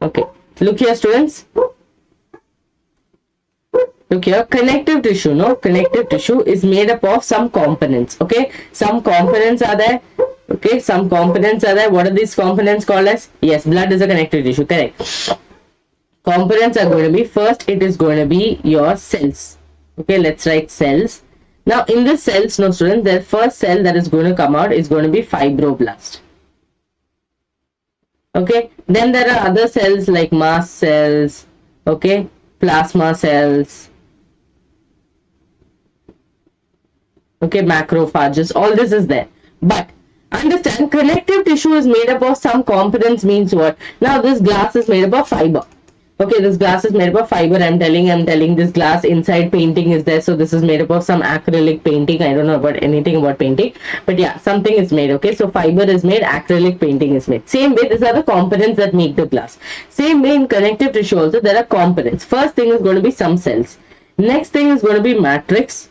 okay, look here, students. Look here, connective tissue. No, connective tissue is made up of some components. Okay, some components are there. Okay, some components are there. What are these components called as? Yes, blood is a connective tissue. Correct. Components are going to be, first, it is going to be your cells. Okay, let's write cells. Now, in the cells, no students, the first cell that is going to come out is going to be fibroblast. Okay, then there are other cells like mast cells, okay, plasma cells, okay, macrophages, all this is there. But understand, connective tissue is made up of some components means what? Now, this glass is made up of fiber. Okay, this glass is made up of fiber. I'm telling this glass inside painting is there. So this is made up of some acrylic painting. I don't know about anything about painting, but yeah, something is made. Okay, so fiber is made, acrylic painting is made. Same way, these are the components that make the glass. Same way in connective tissue also, there are components. First thing is going to be some cells. Next thing is going to be matrix.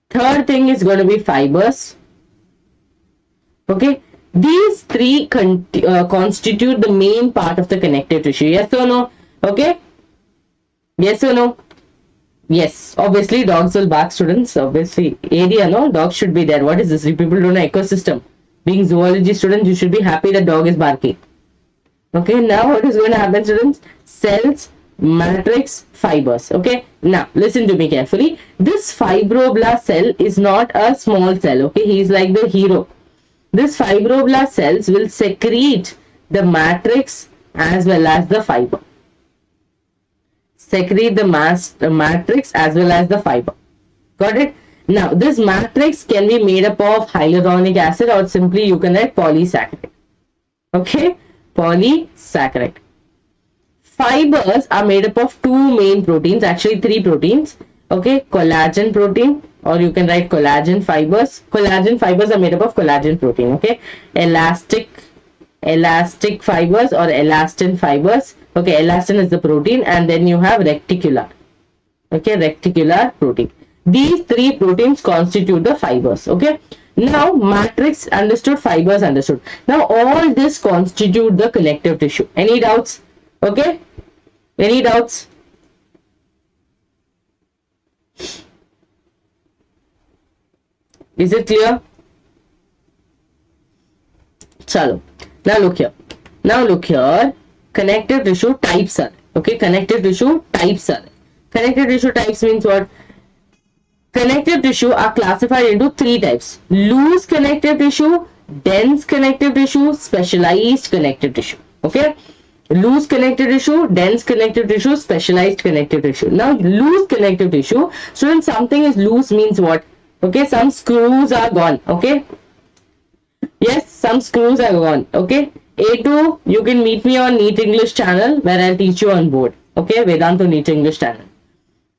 Third thing is going to be fibers. Okay. These three constitute the main part of the connective tissue. Yes or no? Okay. Yes or no? Yes. Obviously, dogs will bark, students. Obviously, area, no? Dogs should be there. What is this? You people don't know ecosystem. Being zoology students, you should be happy that dog is barking. Okay. Now, what is going to happen, students? Cells, matrix, fibers. Okay. Now, listen to me carefully. This fibroblast cell is not a small cell. Okay. He is like the hero. This fibroblast cells will secrete the matrix as well as the fiber. Secrete the matrix as well as the fiber. Got it? Now, this matrix can be made up of hyaluronic acid or simply you can write polysaccharide. Okay? Polysaccharide. Fibers are made up of two main proteins, actually three proteins. Okay? Collagen protein, or you can write collagen fibers. Collagen fibers are made up of collagen protein. Okay, elastic fibers or elastin fibers. Okay, elastin is the protein, and then you have reticular. Okay, reticular protein. These three proteins constitute the fibers. Okay, now matrix understood, fibers understood. Now all this constitute the connective tissue. Any doubts? Okay, any doubts? Is it clear? Chalo. Now look here. Connective tissue types are, okay, connective tissue types are. Connective tissue types means what? Connective tissue are classified into 3 types: loose connective tissue, dense connective tissue, specialized connective tissue. Okay, loose connective tissue, dense connective tissue, specialized connective tissue. Now loose connective tissue, so when something is loose means what? Okay, some screws are gone. Okay, yes, some screws are gone. Okay, A2, you can meet me on NEET English channel where I'll teach you on board. Okay, Vedantu NEET English channel.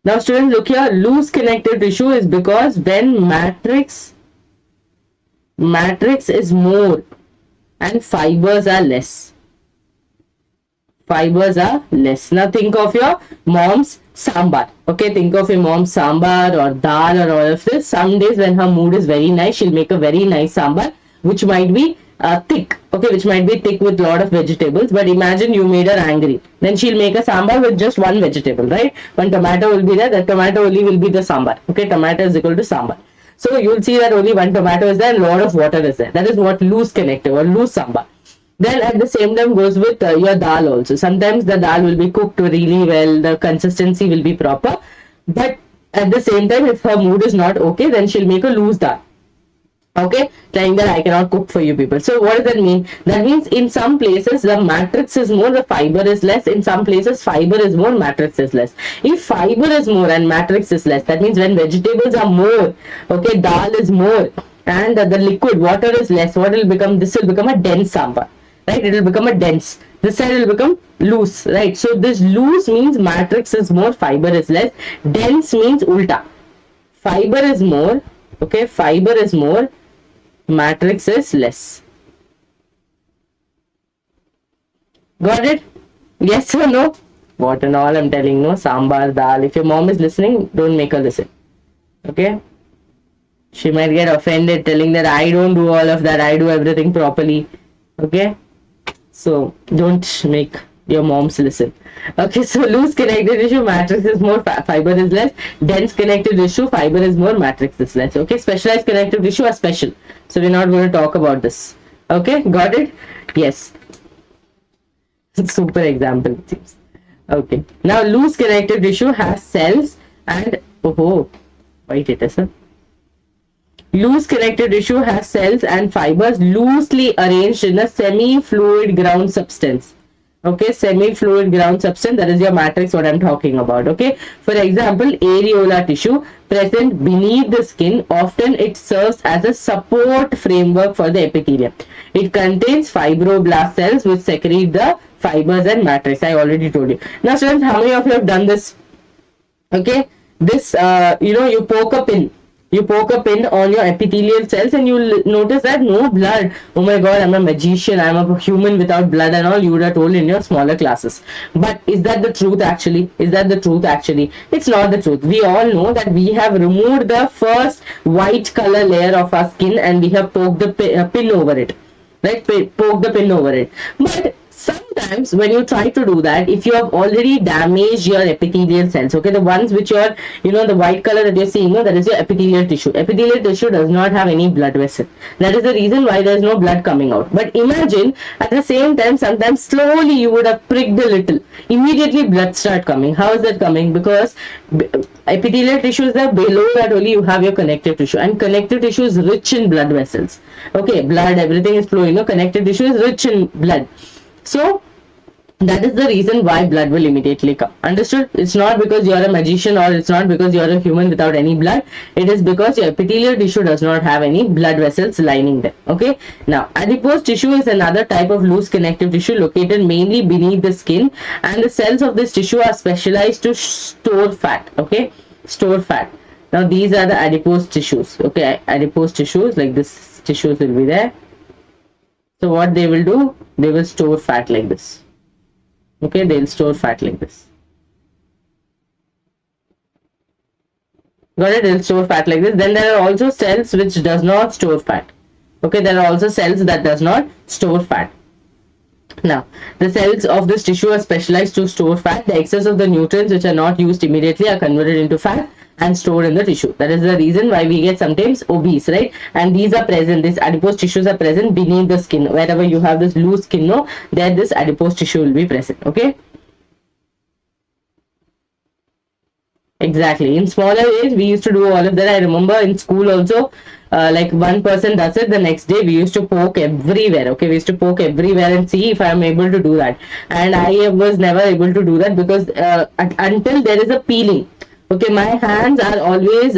Now students, look here, loose connective tissue is because when matrix is more and fibers are less. Fibers are less. Now think of your mom's sambar. Okay, think of your mom's sambar or dal or all of this. Some days when her mood is very nice, she'll make a very nice sambar which might be thick. Okay, which might be thick with lot of vegetables. But imagine you made her angry. Then she'll make a sambar with just one vegetable, right? One tomato will be there. That tomato only will be the sambar. Okay, tomato is equal to sambar. So you'll see that only one tomato is there and a lot of water is there. That is what loose connective or loose sambar. Then at the same time goes with your dal also. Sometimes the dal will be cooked really well. The consistency will be proper. But at the same time, if her mood is not okay, then she'll make a loose dal. Okay, telling that I cannot cook for you people. So what does that mean? That means in some places the matrix is more, the fiber is less. In some places fiber is more, matrix is less. If fiber is more and matrix is less, that means when vegetables are more, okay, dal is more and the liquid water is less, what will become? This will become a dense sambar, right? It will become a dense. This side will become loose, right? So this loose means matrix is more, fiber is less. Dense means ulta. Fiber is more, okay, fiber is more, matrix is less. Got it? Yes or no? What and all I'm telling, no? Sambar, dal. If your mom is listening, don't make her listen. Okay? She might get offended telling that I don't do all of that. I do everything properly. Okay? So don't make your moms listen. Okay, so loose connective tissue, matrix is more, fiber is less. Dense connective tissue, fiber is more, matrix is less. Okay, specialized connective tissue are special. So we're not going to talk about this. Okay, got it? Yes. Super example it seems. Okay, now loose connective tissue has cells and wait it is. Loose connective tissue has cells and fibers loosely arranged in a semi-fluid ground substance. Okay, semi-fluid ground substance, that is your matrix, what I'm talking about. Okay, for example, areolar tissue present beneath the skin, often it serves as a support framework for the epithelium. It contains fibroblast cells which secrete the fibers and matrix. I already told you. Now students, how many of you have done this? Okay, this you poke a pin. You poke a pin on your epithelial cells and you'll notice that no blood. Oh my god, I'm a magician, I'm a human without blood and all you would have told in your smaller classes. But is that the truth actually? Is that the truth actually? It's not the truth. We all know that we have removed the first white color layer of our skin and we have poked the pin over it. Right? Poke the pin over it. But sometimes when you try to do that, if you have already damaged your epithelial cells, okay, the ones which are, the white color that you're seeing, that is your epithelial tissue. Epithelial tissue does not have any blood vessel. That is the reason why there is no blood coming out. But imagine at the same time, sometimes slowly you would have pricked a little. Immediately blood start coming. How is that coming? Because epithelial tissue is there, below that only you have your connective tissue, and connective tissue is rich in blood vessels. Okay, blood, everything is flowing. Connective tissue is rich in blood. So that is the reason why blood will immediately come. Understood? It's not because you are a magician or it's not because you are a human without any blood. It is because your epithelial tissue does not have any blood vessels lining them. Okay. Now, adipose tissue is another type of loose connective tissue located mainly beneath the skin, and the cells of this tissue are specialized to store fat. Okay. Store fat. Now, these are the adipose tissues. Okay. Adipose tissues, like this tissues will be there. So what they will do, they will store fat like this. Okay, they'll store fat like this. Got it? They'll store fat like this. Then there are also cells which does not store fat. Okay, there are also cells that does not store fat. Now, the cells of this tissue are specialized to store fat. The excess of the nutrients which are not used immediately are converted into fat. and stored in the tissue. That is the reason why we get sometimes obese, right? And these are present, these adipose tissues are present beneath the skin. Wherever you have this loose skin, no, there this adipose tissue will be present. Okay. Exactly. In smaller age, we used to do all of that. I remember in school also, like one person does it, the next day we used to poke everywhere. Okay, we used to poke everywhere and see if I am able to do that. And I was never able to do that because until there is a peeling. Okay, my hands are always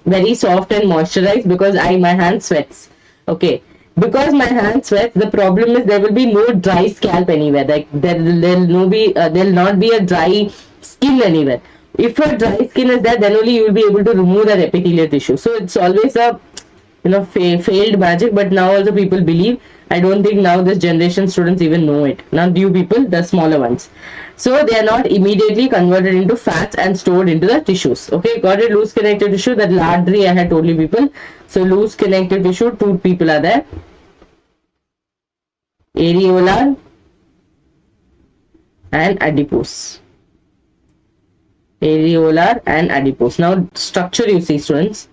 very soft and moisturized because my hand sweats. Okay, because my hand sweats, the problem is there will be no dry scalp anywhere. Like there'll not be a dry skin anywhere. If your dry skin is there, then only you will be able to remove that epithelial tissue. So it's always a failed magic, but now also people believe. I don't think now this generation students even know it. Now you people, the smaller ones, so they are not immediately converted into fats and stored into the tissues. Okay, got it? Loose connective tissue, that largely I had told you people. So loose connective tissue, two people are there: areolar and adipose. Areolar and adipose. Now structure, you see students,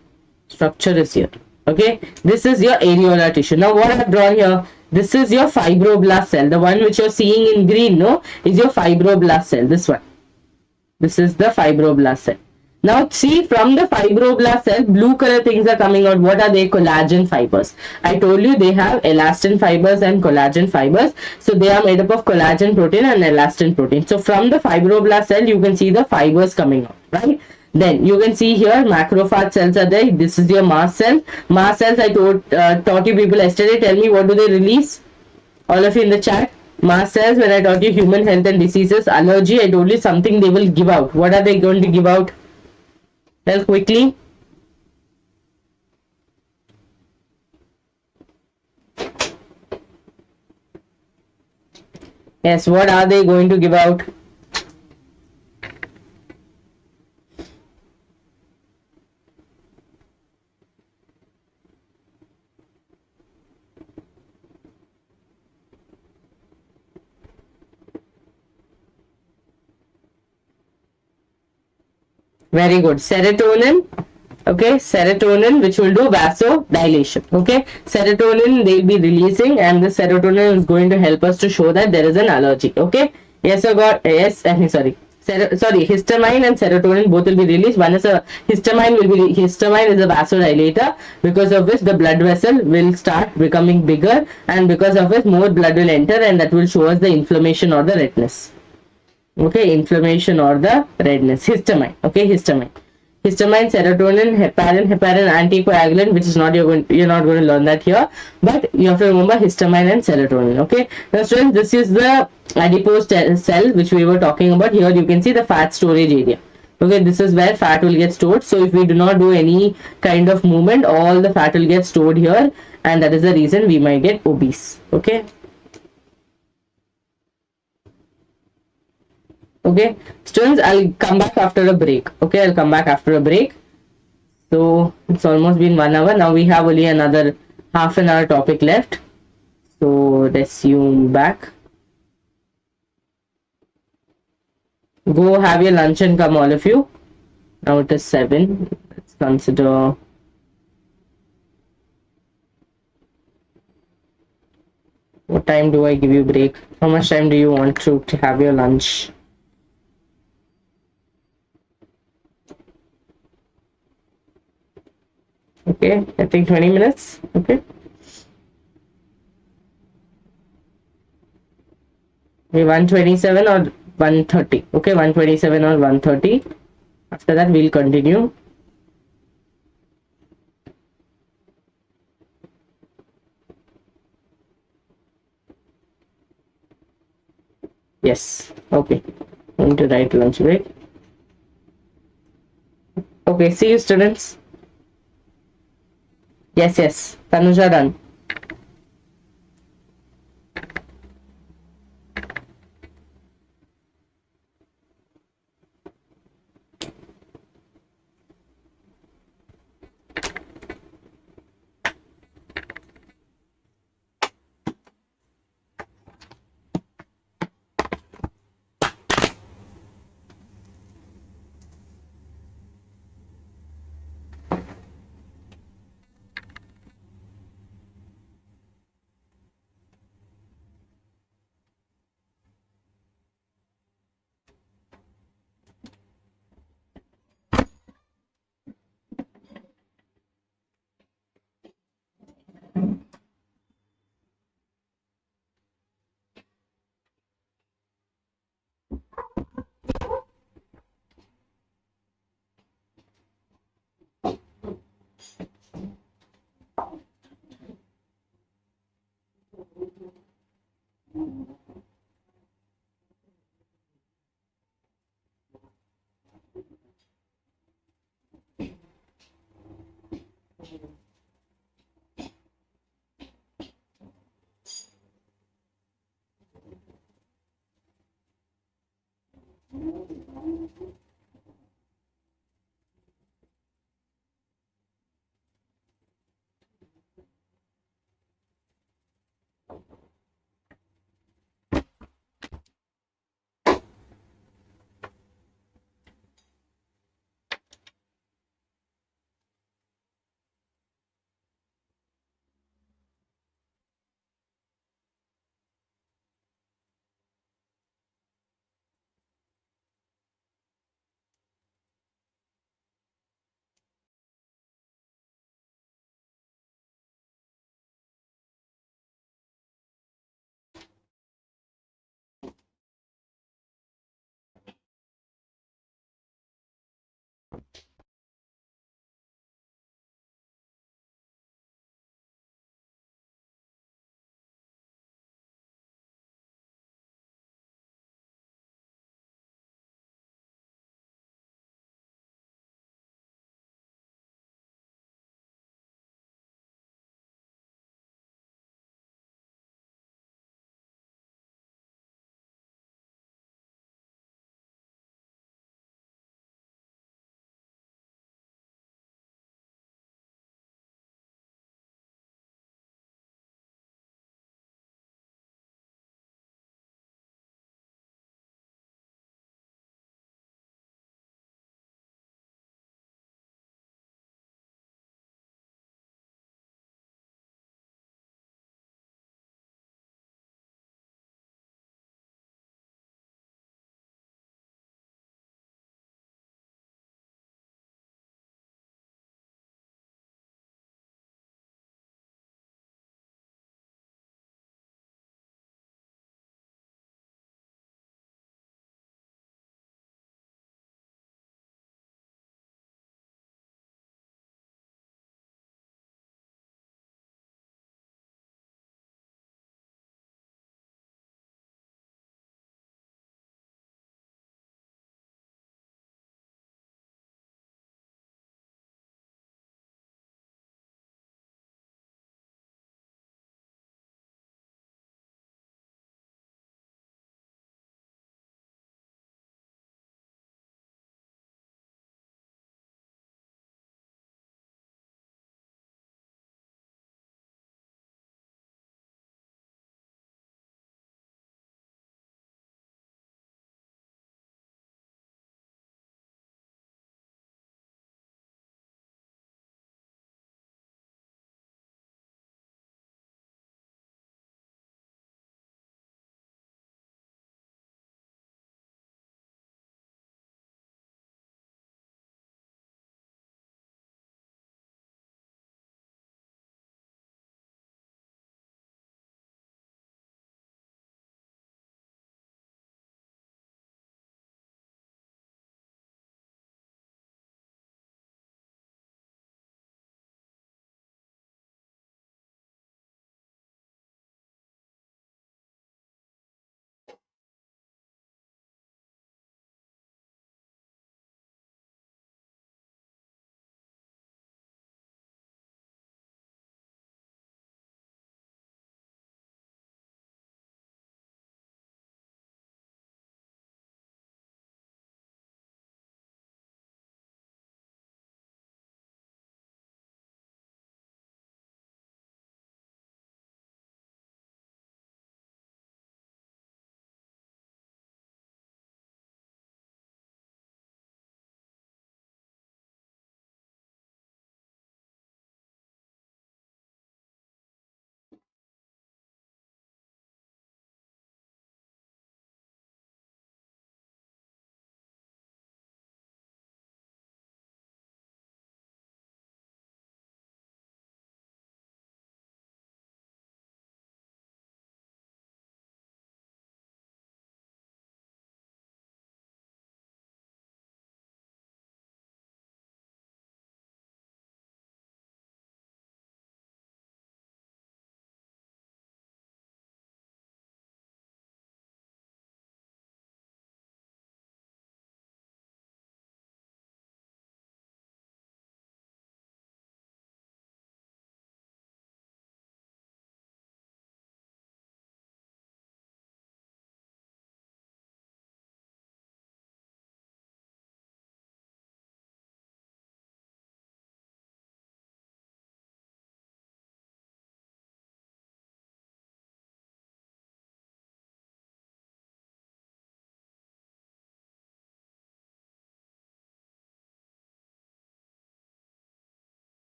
structure is here. Okay, this is your areolar tissue. Now what I have drawn here, this is your fibroblast cell. The one which you're seeing in green, no, is your fibroblast cell. This one, this is the fibroblast cell. Now see, from the fibroblast cell, blue color things are coming out. What are they? Collagen fibers. I told you they have elastin fibers and collagen fibers. So they are made up of collagen protein and elastin protein. So from the fibroblast cell, you can see the fibers coming out, right? Then you can see here macrophage cells are there. This is your mast cell. Mast cells, I taught you people yesterday. Tell me, what do they release? All of you in the chat. Mast cells, when I taught you human health and diseases, allergy, I told you something they will give out. What are they going to give out? Tell quickly. Yes, what are they going to give out? Very good. Serotonin. Okay, serotonin, which will do vasodilation. Okay, serotonin they'll be releasing, and the serotonin is going to help us to show that there is an allergy. Okay, yes, I got, yes, sorry. Histamine and serotonin both will be released. One is histamine is a vasodilator, because of which the blood vessel will start becoming bigger, and because of which more blood will enter, and that will show us the inflammation or the redness. Okay, inflammation or the redness. Histamine. Okay, histamine, serotonin, heparin, anticoagulant, which is not, you're not going to learn that here, but you have to remember histamine and serotonin. Okay, now students, this is the adipose cell which we were talking about. Here you can see the fat storage area. Okay, this is where fat will get stored. So if we do not do any kind of movement, all the fat will get stored here, and that is the reason we might get obese. Okay. Okay, students, I'll come back after a break. Okay, I'll come back after a break. So it's almost been 1 hour. Now we have only another half an hour topic left. So resume back. Go have your lunch and come, all of you. Now it is 7. Let's consider. What time do I give you break? How much time do you want to have your lunch? Okay, I think 20 minutes. Okay. Okay, 127 or 130. Okay, 127 or 130. After that, we'll continue. Yes. Okay. Going to write lunch break. Okay, see you, students. Yes. Tanuja, done.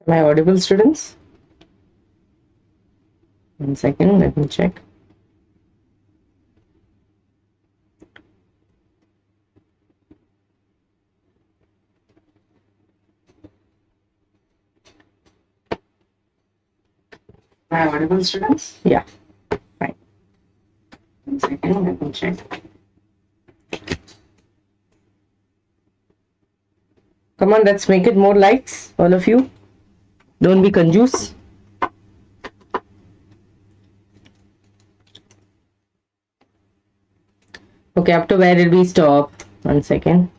Am I audible, students? 1 second, let me check. Am I audible, students? Yeah, fine. 1 second, let me check. Come on, let's make it more likes, all of you. Don't be confused. Okay, up to where did we stop? 1 second.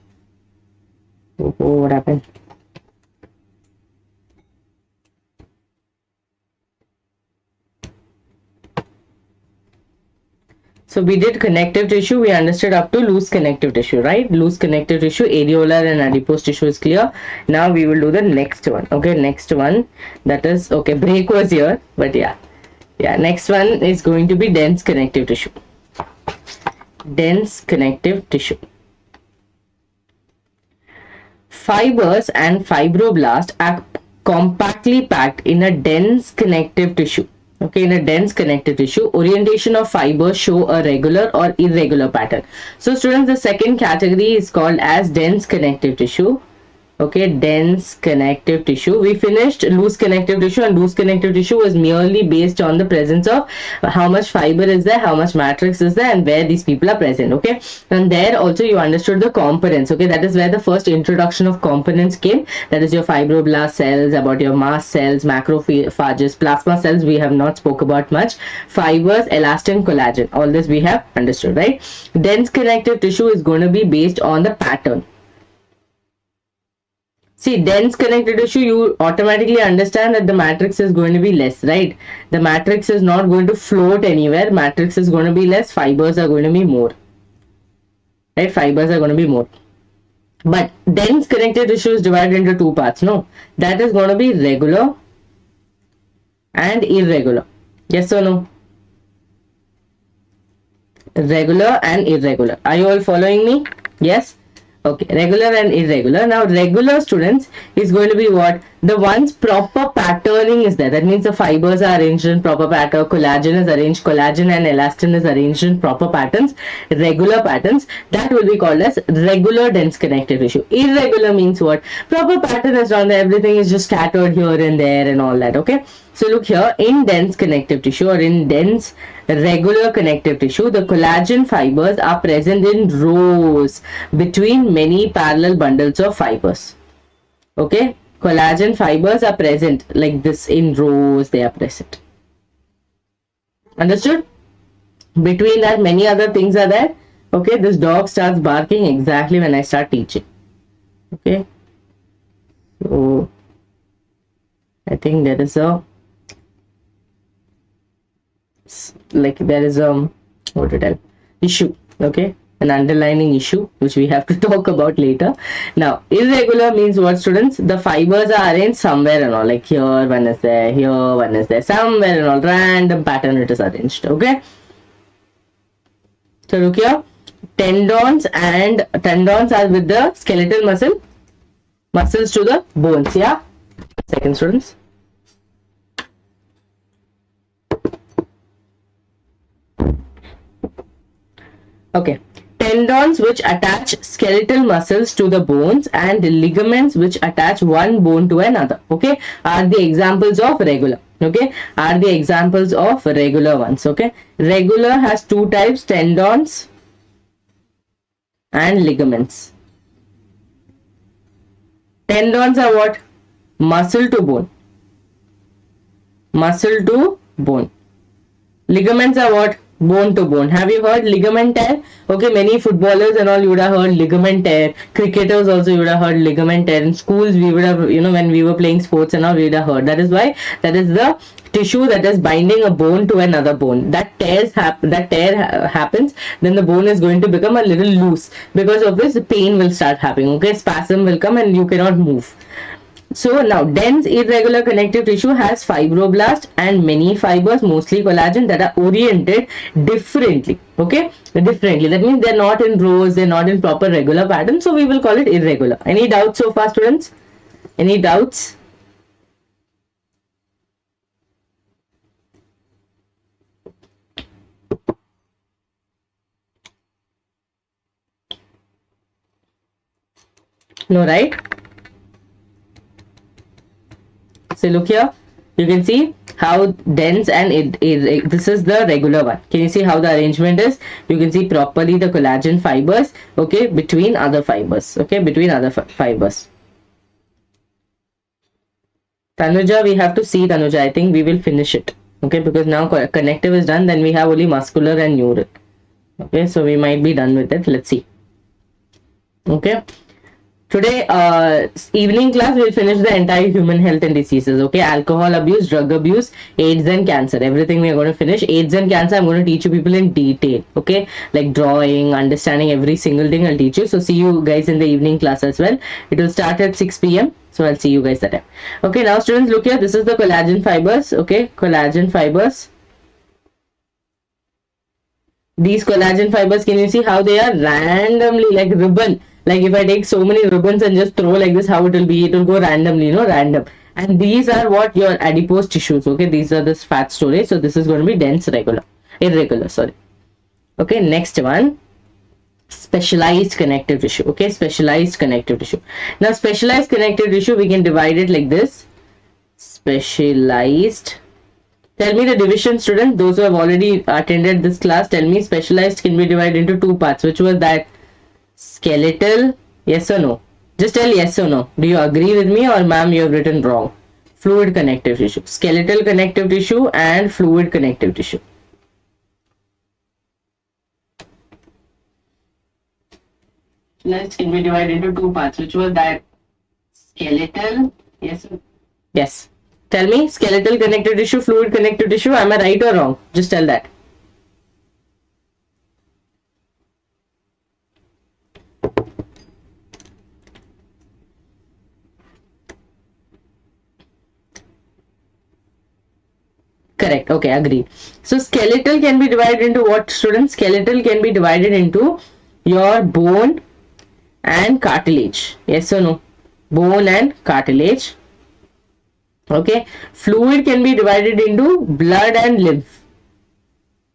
Oh, what happened? So we did connective tissue. We understood up to loose connective tissue, right? Loose connective tissue, areolar and adipose tissue is clear. Now we will do the next one. Okay, next one. That is, okay, break was here, but yeah. Next one is going to be dense connective tissue. Dense connective tissue. Fibers and fibroblasts are compactly packed in a dense connective tissue. Okay, in a dense connective tissue, orientation of fibers show a regular or irregular pattern. So students, the second category is called as dense connective tissue. Okay, dense connective tissue. We finished loose connective tissue, and loose connective tissue was merely based on the presence of how much fiber is there, how much matrix is there, and where these people are present. Okay, and there also you understood the components. Okay, that is where the first introduction of components came. That is your fibroblast cells, about your mast cells, macrophages, plasma cells we have not spoke about much, fibers, elastin, collagen, all this we have understood, right? Dense connective tissue is going to be based on the pattern. See, dense connective tissue, you automatically understand that the matrix is going to be less, right? The matrix is not going to float anywhere. Matrix is going to be less. Fibers are going to be more, right? Fibers are going to be more. But dense connective tissue is divided into two parts. No, that is going to be regular and irregular. Yes or no? Regular and irregular. Are you all following me? Yes. Okay, regular and irregular. Now, regular, students, is going to be what? The ones proper patterning is there. That means the fibers are arranged in proper pattern. Collagen is arranged. Collagen and elastin is arranged in proper patterns. Regular patterns. That will be called as regular dense connective tissue. Irregular means what? Proper pattern is not there. Everything is just scattered here and there and all that. Okay. So look here, in dense connective tissue or in dense regular connective tissue, the collagen fibers are present in rows between many parallel bundles of fibers. Okay, collagen fibers are present like this in rows, they are present. Understood? Between that, many other things are there. Okay, this dog starts barking exactly when I start teaching. Okay, so I think there is a what to tell, issue. Okay, an underlining issue which we have to talk about later. Now, irregular means what, students? The fibers are arranged somewhere and all, like here one is there, here one is there, somewhere and all, random pattern it is arranged. Okay, so look here, tendons are with the skeletal muscles to the bones. Yeah, second, students. Okay, tendons which attach skeletal muscles to the bones and ligaments which attach one bone to another, okay, are the examples of regular. Okay, are the examples of regular ones. Okay, regular has two types, tendons and ligaments. Tendons are what? Muscle to bone. Muscle to bone. Ligaments are what? Bone to bone. Have you heard ligament tear? Okay, many footballers and all, you would have heard ligament tear. Cricketers also, you would have heard ligament tear. In schools, we would have, when we were playing sports and all, we would have heard. That is why, that is the tissue that is binding a bone to another bone. That tear happens, then the bone is going to become a little loose, because of which the pain will start happening. Okay, spasm will come and you cannot move. So now, dense irregular connective tissue has fibroblast and many fibers, mostly collagen, that are oriented differently. Okay, differently. That means they're not in rows, they're not in proper regular pattern. So we will call it irregular. Any doubts so far, students? Any doubts? No, right? So look here, you can see how dense and this is the regular one. Can you see how the arrangement is? You can see properly the collagen fibers, okay, between other fibers, okay, between other fibers. Tanuja, we have to see, Tanuja, I think we will finish it, okay, because now connective is done, then we have only muscular and neural, okay, so we might be done with it. Let's see. Okay, today evening class we'll finish the entire human health and diseases, okay, alcohol abuse, drug abuse, AIDS and cancer, everything we are going to finish. AIDS and cancer I'm going to teach you people in detail, okay, like drawing, understanding every single thing I'll teach you. So see you guys in the evening class as well. It will start at 6 p.m. so I'll see you guys that time. Okay, now students, look here, this is the collagen fibers, okay, collagen fibers. These collagen fibers, can you see how they are randomly like ribbon? Like if I take so many ribbons and just throw like this, how it will be? It will go randomly, you know, random. And these are what your adipose tissues, okay? These are this fat storage. So this is going to be dense, irregular, sorry. Okay, next one, specialized connective tissue, okay? Specialized connective tissue. Now, specialized connective tissue, we can divide it like this. Specialized. Tell me the division, students. Those who have already attended this class, tell me specialized can be divided into two parts. Which was that? Skeletal, yes or no? Just tell yes or no. Do you agree with me, or ma'am you have written wrong? Fluid connective tissue, skeletal connective tissue and fluid connective tissue. Let's can be divided into two parts. Which was that? Skeletal, yes. Yes. Tell me, skeletal connective tissue, fluid connective tissue. Am I right or wrong? Just tell that. Correct. Okay, agreed. So skeletal can be divided into what, students? Skeletal can be divided into your bone and cartilage. Yes or no? Bone and cartilage. Okay. Fluid can be divided into blood and lymph.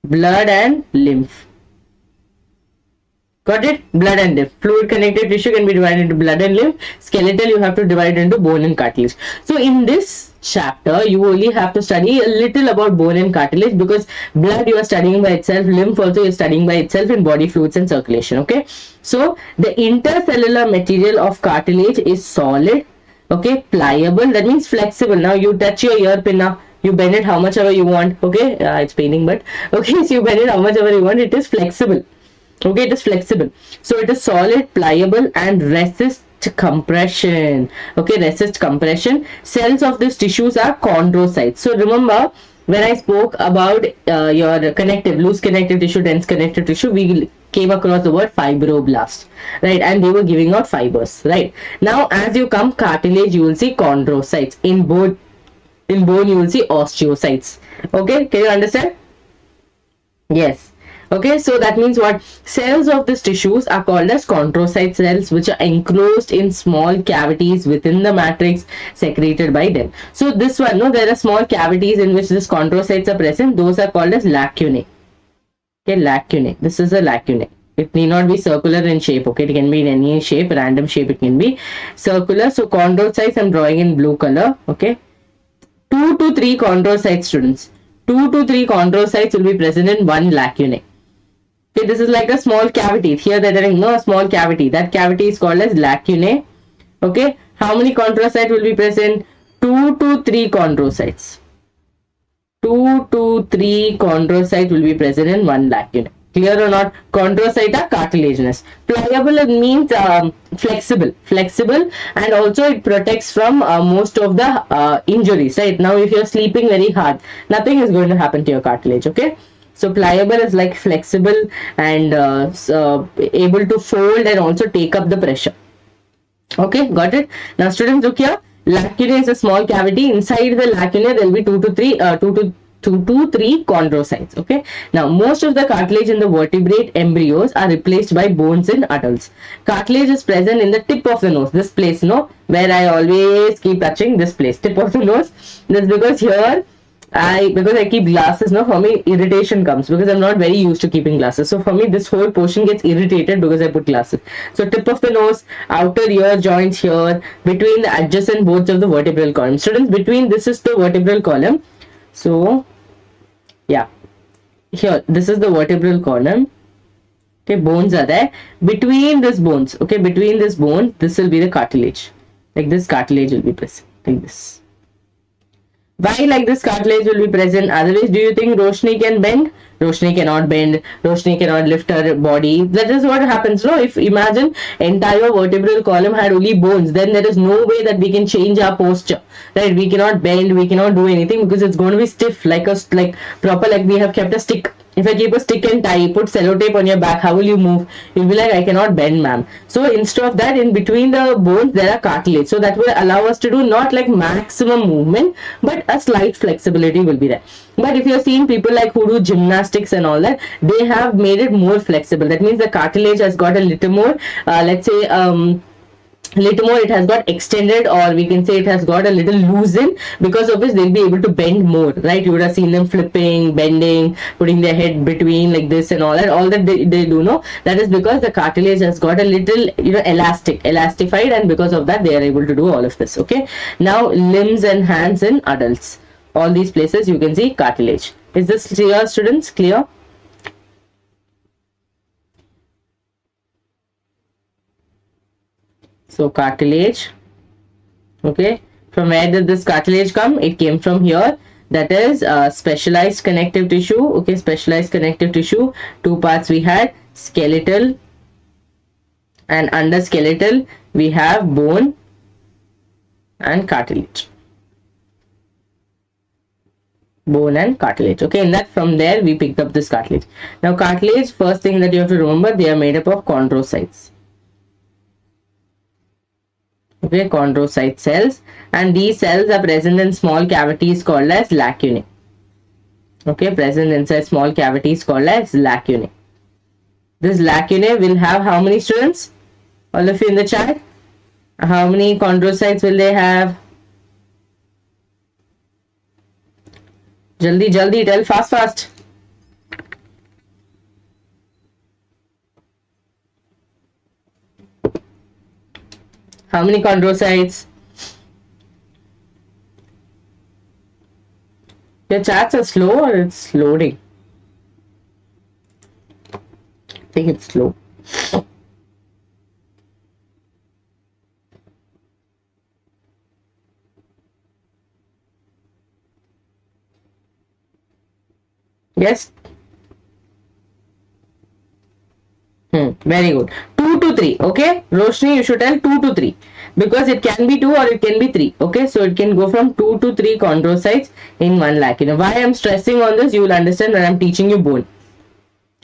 Blood and lymph. Got it? Blood and lymph. Fluid connective tissue can be divided into blood and lymph. Skeletal you have to divide into bone and cartilage. So in this chapter you only have to study a little about bone and cartilage, because blood you are studying by itself, lymph also is studying by itself in body fluids and circulation. Okay, so the intercellular material of cartilage is solid, okay, pliable, that means flexible. Now you touch your ear pin, now you bend it how much ever you want, okay, it's paining, but okay, so you bend it how much ever you want, it is flexible. Okay, it is flexible, so it is solid, pliable and resist compression. Okay, resist compression. Cells of these tissues are chondrocytes. So remember when I spoke about your connective, loose connective tissue, dense connective tissue, we came across the word fibroblast, right? And they were giving out fibers, right? Now as you come cartilage, you will see chondrocytes. In bone you will see osteocytes. Okay, can you understand? Yes. Okay, so that means what? Cells of these tissues are called as chondrocyte cells, which are enclosed in small cavities within the matrix secreted by them. So this one, no, there are small cavities in which these chondrocytes are present. Those are called as lacunae. Okay, lacunae. This is a lacunae. It need not be circular in shape. Okay, it can be in any shape, random shape. It can be circular. So chondrocytes I'm drawing in blue color. Okay, 2 to 3 chondrocytes, students. 2 to 3 chondrocytes will be present in one lacunae. Okay, this is like a small cavity. Here there is no small cavity. That cavity is called as lacunae. Okay, how many chondrocytes will be present? 2 to 3 chondrocytes. 2 to 3 chondrocytes will be present in one lacunae. Clear or not? Chondrocytes are cartilaginous. Pliable means flexible, and also it protects from most of the injuries. Right now, if you're sleeping very hard, nothing is going to happen to your cartilage. Okay. So pliable is like flexible and able to fold and also take up the pressure. Okay, got it? Now students, look here. Lacunae is a small cavity. Inside the lacunae there will be 2 to 3 chondrocytes. Okay. Now most of the cartilage in the vertebrate embryos are replaced by bones in adults. Cartilage is present in the tip of the nose. This place, no, where I always keep touching this place, tip of the nose. That's because here Because I keep glasses, no, for me irritation comes because I'm not very used to keeping glasses. So for me, this whole portion gets irritated because I put glasses. So tip of the nose, outer ear joints here, between the adjacent bones of the vertebral column. Students, between this is the vertebral column. So yeah, here this is the vertebral column. Okay, bones are there. Between this bones, okay, between this bone, this will be the cartilage. Like this cartilage will be present, like this. Why like this cartilage will be present? Otherwise, do you think Roshni can bend? Roshni cannot bend. Roshni cannot lift her body. That is what happens. No, if imagine entire vertebral column had only bones, then there is no way that we can change our posture. Right? We cannot bend. We cannot do anything because it's going to be stiff, like proper, like we have kept a stick. If I keep a stick and tie, put sellotape on your back, how will you move? You'll be like, I cannot bend, ma'am. So instead of that, in between the bones, there are cartilage. So that will allow us to do not like maximum movement, but a slight flexibility will be there. But if you're seeing people like who do gymnastics and all that, they have made it more flexible. That means the cartilage has got a little more, let's say, little more, it has got extended, or we can say it has got a little loosened, because of which they'll be able to bend more, right? You would have seen them flipping, bending, putting their head between like this and all that they do know. That is because the cartilage has got a little, elastified, and because of that they are able to do all of this. Okay, now limbs and hands in adults, all these places you can see cartilage. Is this clear, students? Clear? So cartilage, okay, from where did this cartilage come? It came from here. That is specialized connective tissue. Okay, specialized connective tissue. Two parts we had, skeletal and under skeletal we have bone and cartilage. Bone and cartilage. Okay, and that from there we picked up this cartilage. Now cartilage, first thing that you have to remember, they are made up of chondrocytes. Okay, chondrocyte cells, and these cells are present in small cavities called as lacunae. Okay, present inside small cavities called as lacunae. This lacunae will have how many, students? All of you in the chat? How many chondrocytes will they have? Jaldi, jaldi, tell fast, fast. How many chondrocytes? Your chats are slow or it's loading? I think it's slow. Yes? Very good. 2 to 3. Okay, Roshni, you should tell 2 to 3, because it can be 2 or it can be 3. Okay, so it can go from 2 to 3 chondrocytes in 1 lacuna. Why I'm stressing on this, you will understand when I'm teaching you bone.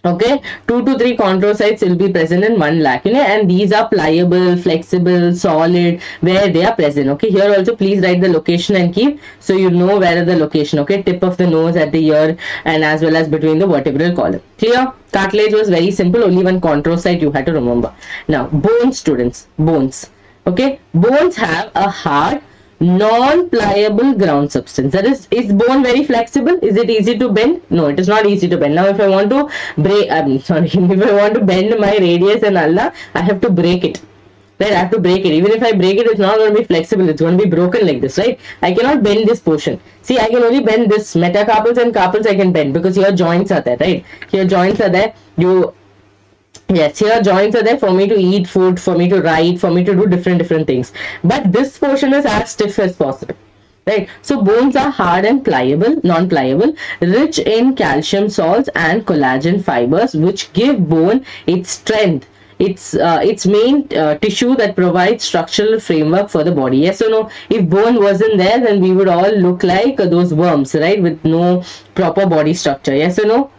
Okay, 2 to 3 chondrocytes will be present in 1 lacuna, and these are pliable, flexible, solid, where they are present. Okay, here also please write the location and keep, so you know where is the location. Okay, tip of the nose, at the ear, and as well as between the vertebral column. Clear? Cartilage was very simple, only 1 chondrocyte you had to remember. Now bones, students, bones. Okay, bones have a hard, non-pliable ground substance. That is bone very flexible? Is it easy to bend? No, it is not easy to bend. Now if I want to break, if I want to bend my radius and Allah, I have to break it. Right, I have to break it. Even if I break it, it's not going to be flexible. It's going to be broken like this, right? I cannot bend this portion. See, I can only bend this. Metacarpals and carpals I can bend because here joints are there, right? Here joints are there. Yes, here joints are there for me to eat food, for me to write, for me to do different things. But this portion is as stiff as possible. Right, so bones are hard and pliable, non-pliable, rich in calcium salts and collagen fibers, which give bone its strength. Its main tissue that provides structural framework for the body. Yes or no? If bone wasn't there, then we would all look like those worms, right, with no proper body structure. Yes or no?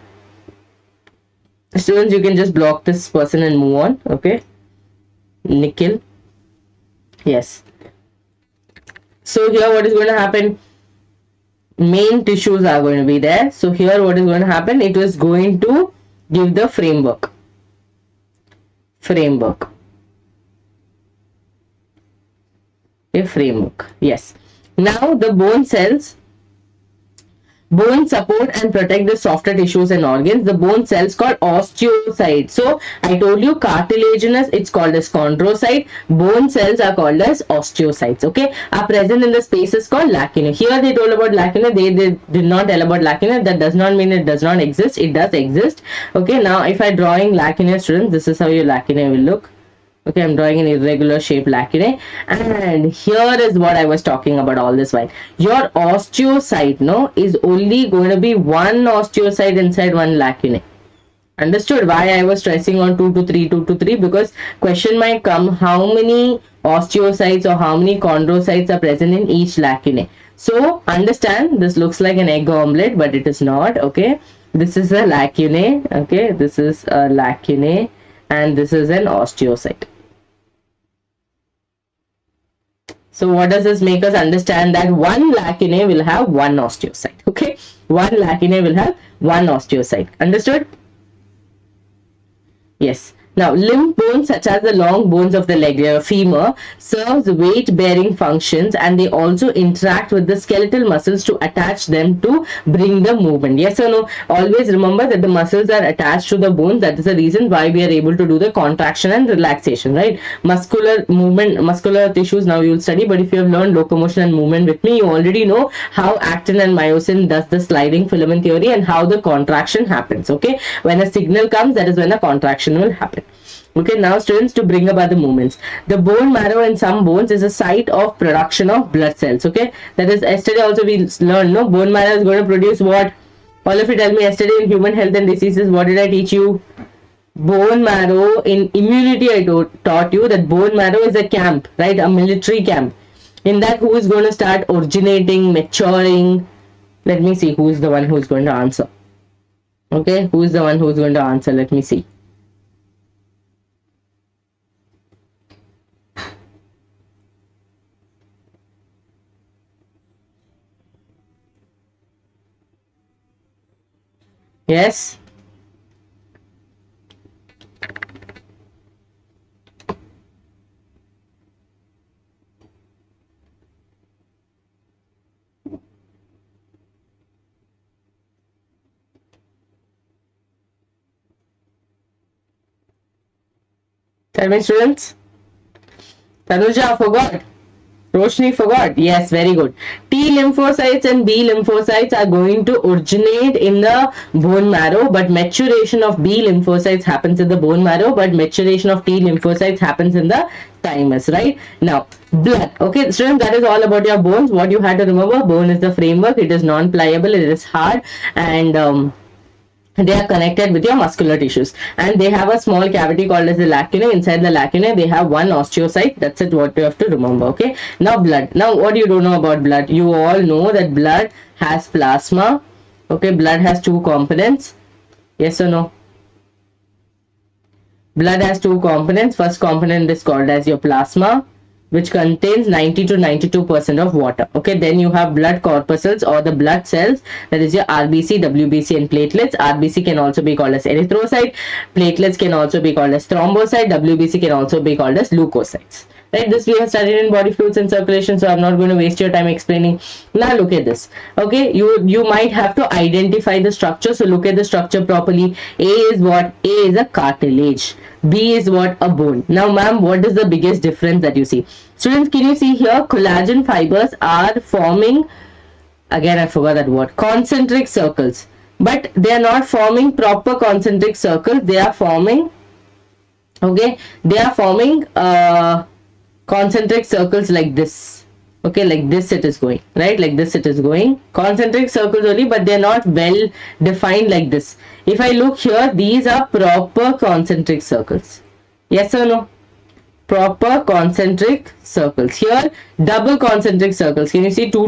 Students, you can just block this person and move on. Okay, Nikhil. Yes. So here what is going to happen? Main tissues are going to be there. So here what is going to happen? It is going to give the framework. A framework. Yes. Now the bone cells Bone support and protect the softer tissues and organs. The bone cells called osteocytes. So I told you cartilaginous, it's called as chondrocyte. Bone cells are called as osteocytes. Okay, are present in the spaces called lacunae. Here they told about lacunae. They did not tell about lacunae. That does not mean it does not exist. It does exist. Okay, now if I drawing lacunae, students, this is how your lacunae will look. Okay, I'm drawing an irregular shaped lacunae, and here is what I was talking about all this while. Your osteocyte, no, is only going to be one osteocyte inside one lacunae. Understood why I was stressing on 2 to 3, 2 to 3? Because question might come, how many osteocytes or how many chondrocytes are present in each lacunae? So understand, this looks like an egg omelette, but it is not. Okay, this is a lacunae. Okay, this is a lacunae, and this is an osteocyte. So what does this make us understand? That one lacunae will have one osteocyte. Okay, one lacunae will have one osteocyte. Understood? Yes. Now, limb bones such as the long bones of the leg, femur, serves weight-bearing functions, and they also interact with the skeletal muscles to attach them to bring the movement. Yes or no? Always remember that the muscles are attached to the bones. That is the reason why we are able to do the contraction and relaxation, right? Muscular movement, muscular tissues, now you will study, but if you have learned locomotion and movement with me, you already know how actin and myosin does the sliding filament theory and how the contraction happens. Okay, when a signal comes, that is when the contraction will happen. Okay, now students, to bring about the movements, the bone marrow in some bones is a site of production of blood cells. Okay, that is, yesterday also we learned, no, bone marrow is going to produce what? All of you tell me, yesterday in human health and diseases, what did I teach you? Bone marrow. In immunity, I taught you that bone marrow is a camp, right? A military camp. In that, who is going to start originating, maturing? Let me see who is the one who is going to answer. Okay, who is the one who is going to answer? Let me see. Yes. Tell me, students. Tanuja forgot. Roshni forgot. Yes, very good. T lymphocytes and B lymphocytes are going to originate in the bone marrow, but maturation of B lymphocytes happens in the bone marrow, but maturation of T lymphocytes happens in the thymus, right? Now, blood. Okay, students, that is all about your bones. What you had to remember, bone is the framework. It is non-pliable, it is hard, and they are connected with your muscular tissues, and they have a small cavity called as the lacunae. Inside the lacunae, they have one osteocyte. That's it, what you have to remember. Okay, now blood. Now, what you don't know about blood? You all know that blood has plasma. Okay, blood has two components. Yes or no? Blood has two components. First component is called as your plasma, which contains 90 to 92% of water. Okay, then you have blood corpuscles or the blood cells, that is your RBC, WBC and platelets. RBC can also be called as erythrocyte, platelets can also be called as thrombocyte, WBC can also be called as leukocytes. Right, this we have studied in body fluids and circulation, so I'm not going to waste your time explaining. Now look at this. Okay, you might have to identify the structure, so look at the structure properly. A is what? A is a cartilage. B is what? A bone. Now ma'am, what is the biggest difference that you see? Students, can you see here? Collagen fibers are forming, again I forgot that word, concentric circles, but they are not forming proper concentric circles. They are forming, okay, they are forming concentric circles like this. Okay, like this it is going, right? Like this it is going. Concentric circles only, but they are not well defined like this. If I look here, these are proper concentric circles. Yes or no? Proper concentric circles. Here, double concentric circles. Can you see two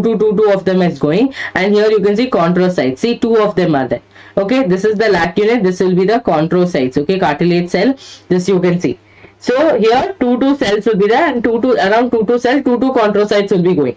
of them is going? And here you can see chondrocytes. See, two of them are there. Okay, this is the lacunae. This will be the chondrocytes. Okay, cartilage cell. This you can see. So here two cells will be there, and around two cells, two chondrocytes will be going.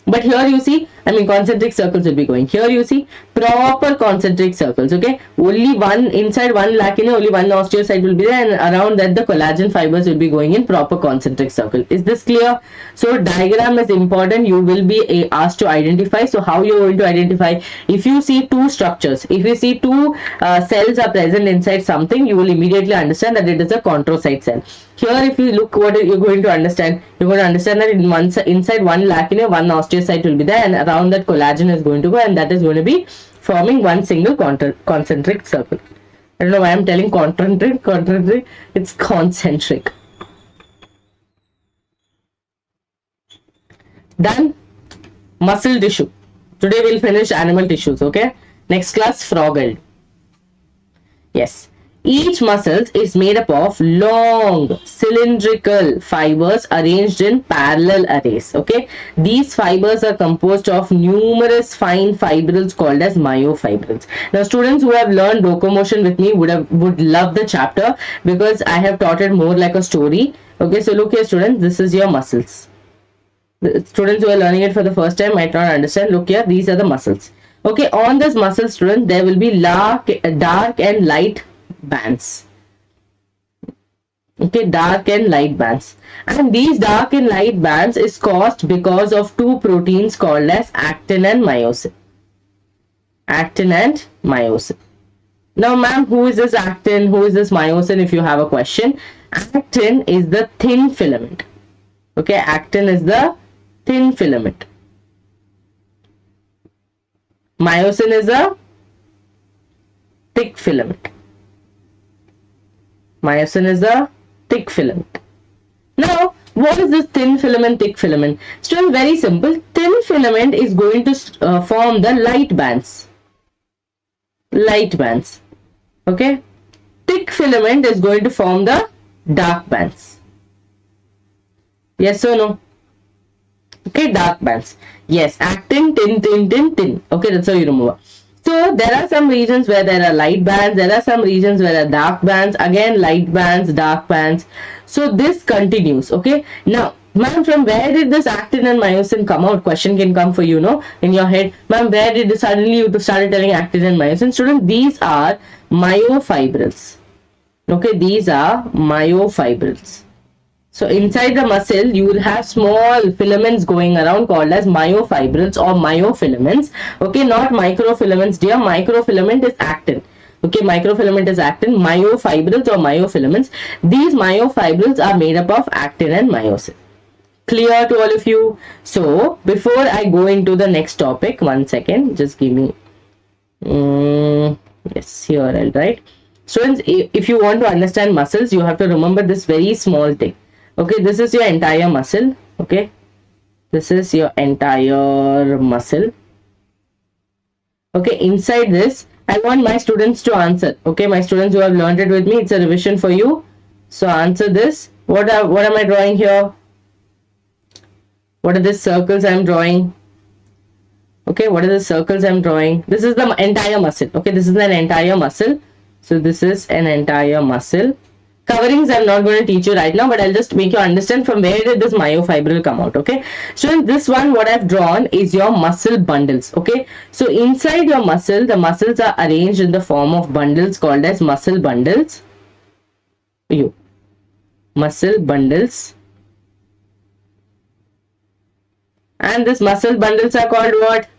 But here you see I mean concentric circles will be going. Here you see proper concentric circles. Okay, only one inside one lacuna, only one osteocyte will be there, and around that the collagen fibers will be going in proper concentric circle. Is this clear? So diagram is important. You will be asked to identify. So how you are going to identify? If you see two structures, if you see two cells are present inside something, you will immediately understand that it is a chondrocyte cell. Here, if you look, what you're going to understand, you're going to understand that inside one lacuna, one osteocyte will be there, and around that collagen is going to go, and that is going to be forming one single concentric circle. I don't know why I'm telling concentric, it's concentric. Done. Muscle tissue. Today we'll finish animal tissues, okay? Next class, froggle. Yes. Each muscle is made up of long cylindrical fibers arranged in parallel arrays. Okay, these fibers are composed of numerous fine fibrils called as myofibrils. Now, students who have learned locomotion with me would love the chapter because I have taught it more like a story. Okay, so look here, students. This is your muscles. The students who are learning it for the first time might not understand. Look here, these are the muscles. Okay, on this muscle, students, there will be dark and light bands. Okay, dark and light bands, and these dark and light bands is caused because of two proteins called as actin and myosin. Actin and myosin. Now, ma'am, who is this actin, who is this myosin? If you have a question, actin is the thin filament. Okay, actin is the thin filament. Myosin is a thick filament. Myosin is a thick filament. Now, what is this thin filament, thick filament? Still very simple. Thin filament is going to form the light bands. Light bands. Okay. Thick filament is going to form the dark bands. Yes or no? Okay, dark bands. Yes, actin, tin. Okay, that's how you remember. So there are some regions where there are light bands, there are some regions where there are dark bands, again light bands, dark bands. So this continues. Okay, now ma'am, from where did this actin and myosin come out? Question can come for you, no, in your head. Ma'am, where did suddenly you started telling actin and myosin? Student, these are myofibrils. Okay, these are myofibrils. So inside the muscle, you will have small filaments going around called as myofibrils or myofilaments. Okay, not microfilaments, dear. Microfilament is actin. Okay, microfilament is actin. Myofibrils or myofilaments. These myofibrils are made up of actin and myosin. Clear to all of you? So before I go into the next topic, one second, just give me. Yes, here I'll write. Students, if you want to understand muscles, you have to remember this very small thing. Okay, this is your entire muscle. Okay, this is your entire muscle. Okay, inside this, I want my students to answer. Okay, my students who have learned it with me, it's a revision for you. So answer this. What am I drawing here? What are these circles I'm drawing? Okay, what are the circles I'm drawing? This is the entire muscle. Okay, this is an entire muscle. So this is an entire muscle. Coverings I'm not going to teach you right now, but I'll just make you understand from where did this myofibril come out. Okay, so in this one, what I've drawn is your muscle bundles. Okay, so inside your muscle, the muscles are arranged in the form of bundles called as muscle bundles. Muscle bundles, and this muscle bundles are called what?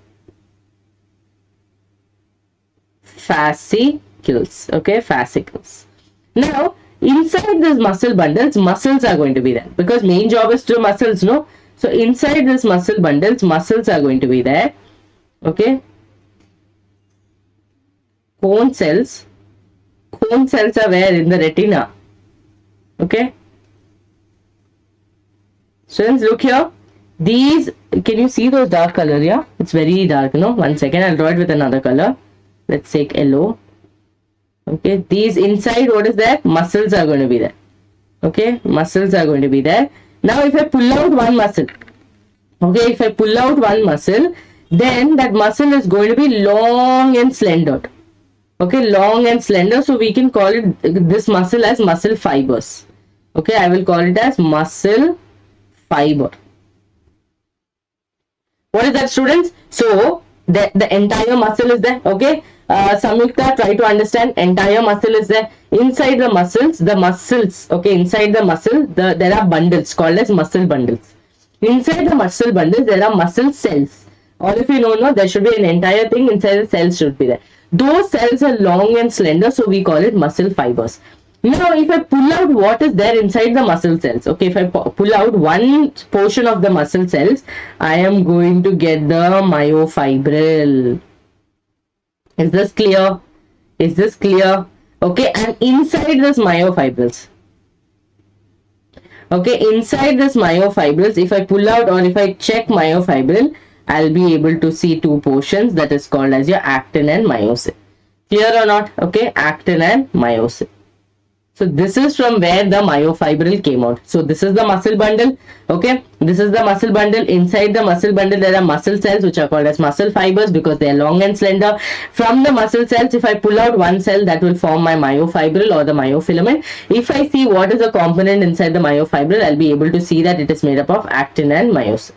Fascicles. Okay, fascicles. Now, inside these muscle bundles, muscles are going to be there because main job is to muscles, no? So inside this muscle bundles, muscles are going to be there. Okay. Cone cells. Cone cells are where? In the retina. Okay. Students, look here. These, can you see those dark color? Yeah, it's very dark, no? One second, I'll draw it with another color. Let's take yellow. Okay, these inside, what is that? Muscles are going to be there. Okay, muscles are going to be there. Now, if I pull out one muscle, okay, if I pull out one muscle, then that muscle is going to be long and slender. Okay, long and slender. So we can call it this muscle as muscle fibers. Okay, I will call it as muscle fiber. What is that, students? So the entire muscle is there. Okay, Samyukta, try to understand. Entire muscle is there. Inside the muscles, okay, inside the muscle, there are bundles called as muscle bundles. Inside the muscle bundles, there are muscle cells. All of you know, no, there should be an entire thing inside the cells should be there. Those cells are long and slender, so we call it muscle fibers. Now, if I pull out what is there inside the muscle cells, okay, if I pull out one portion of the muscle cells, I am going to get the myofibril. Is this clear? Is this clear? Okay, and inside this myofibrils, okay, inside this myofibrils, if I pull out or if I check myofibril, I'll be able to see two portions that is called as your actin and myosin. Clear or not? Okay, actin and myosin. So this is from where the myofibril came out. So this is the muscle bundle. Okay, this is the muscle bundle. Inside the muscle bundle, there are muscle cells which are called as muscle fibers because they are long and slender. From the muscle cells, if I pull out one cell, that will form my myofibril or the myofilament. If I see what is the component inside the myofibril, I'll be able to see that it is made up of actin and myosin.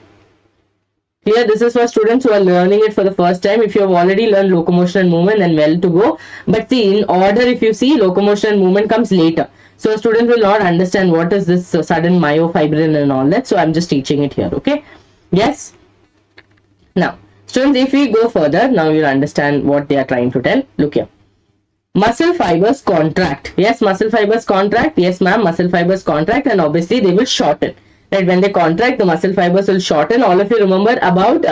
Here, this is for students who are learning it for the first time. If you have already learned locomotion and movement, then well to go. But see, in order, if you see, locomotion and movement comes later. So, a student will not understand what is this sudden myofibril and all that. So, I'm just teaching it here. Okay. Yes. Now, students, if we go further, now you'll understand what they are trying to tell. Look here. Muscle fibers contract. Yes, muscle fibers contract. Yes, ma'am. Muscle fibers contract, and obviously they will shorten. Right, when they contract, the muscle fibers will shorten. All of you remember about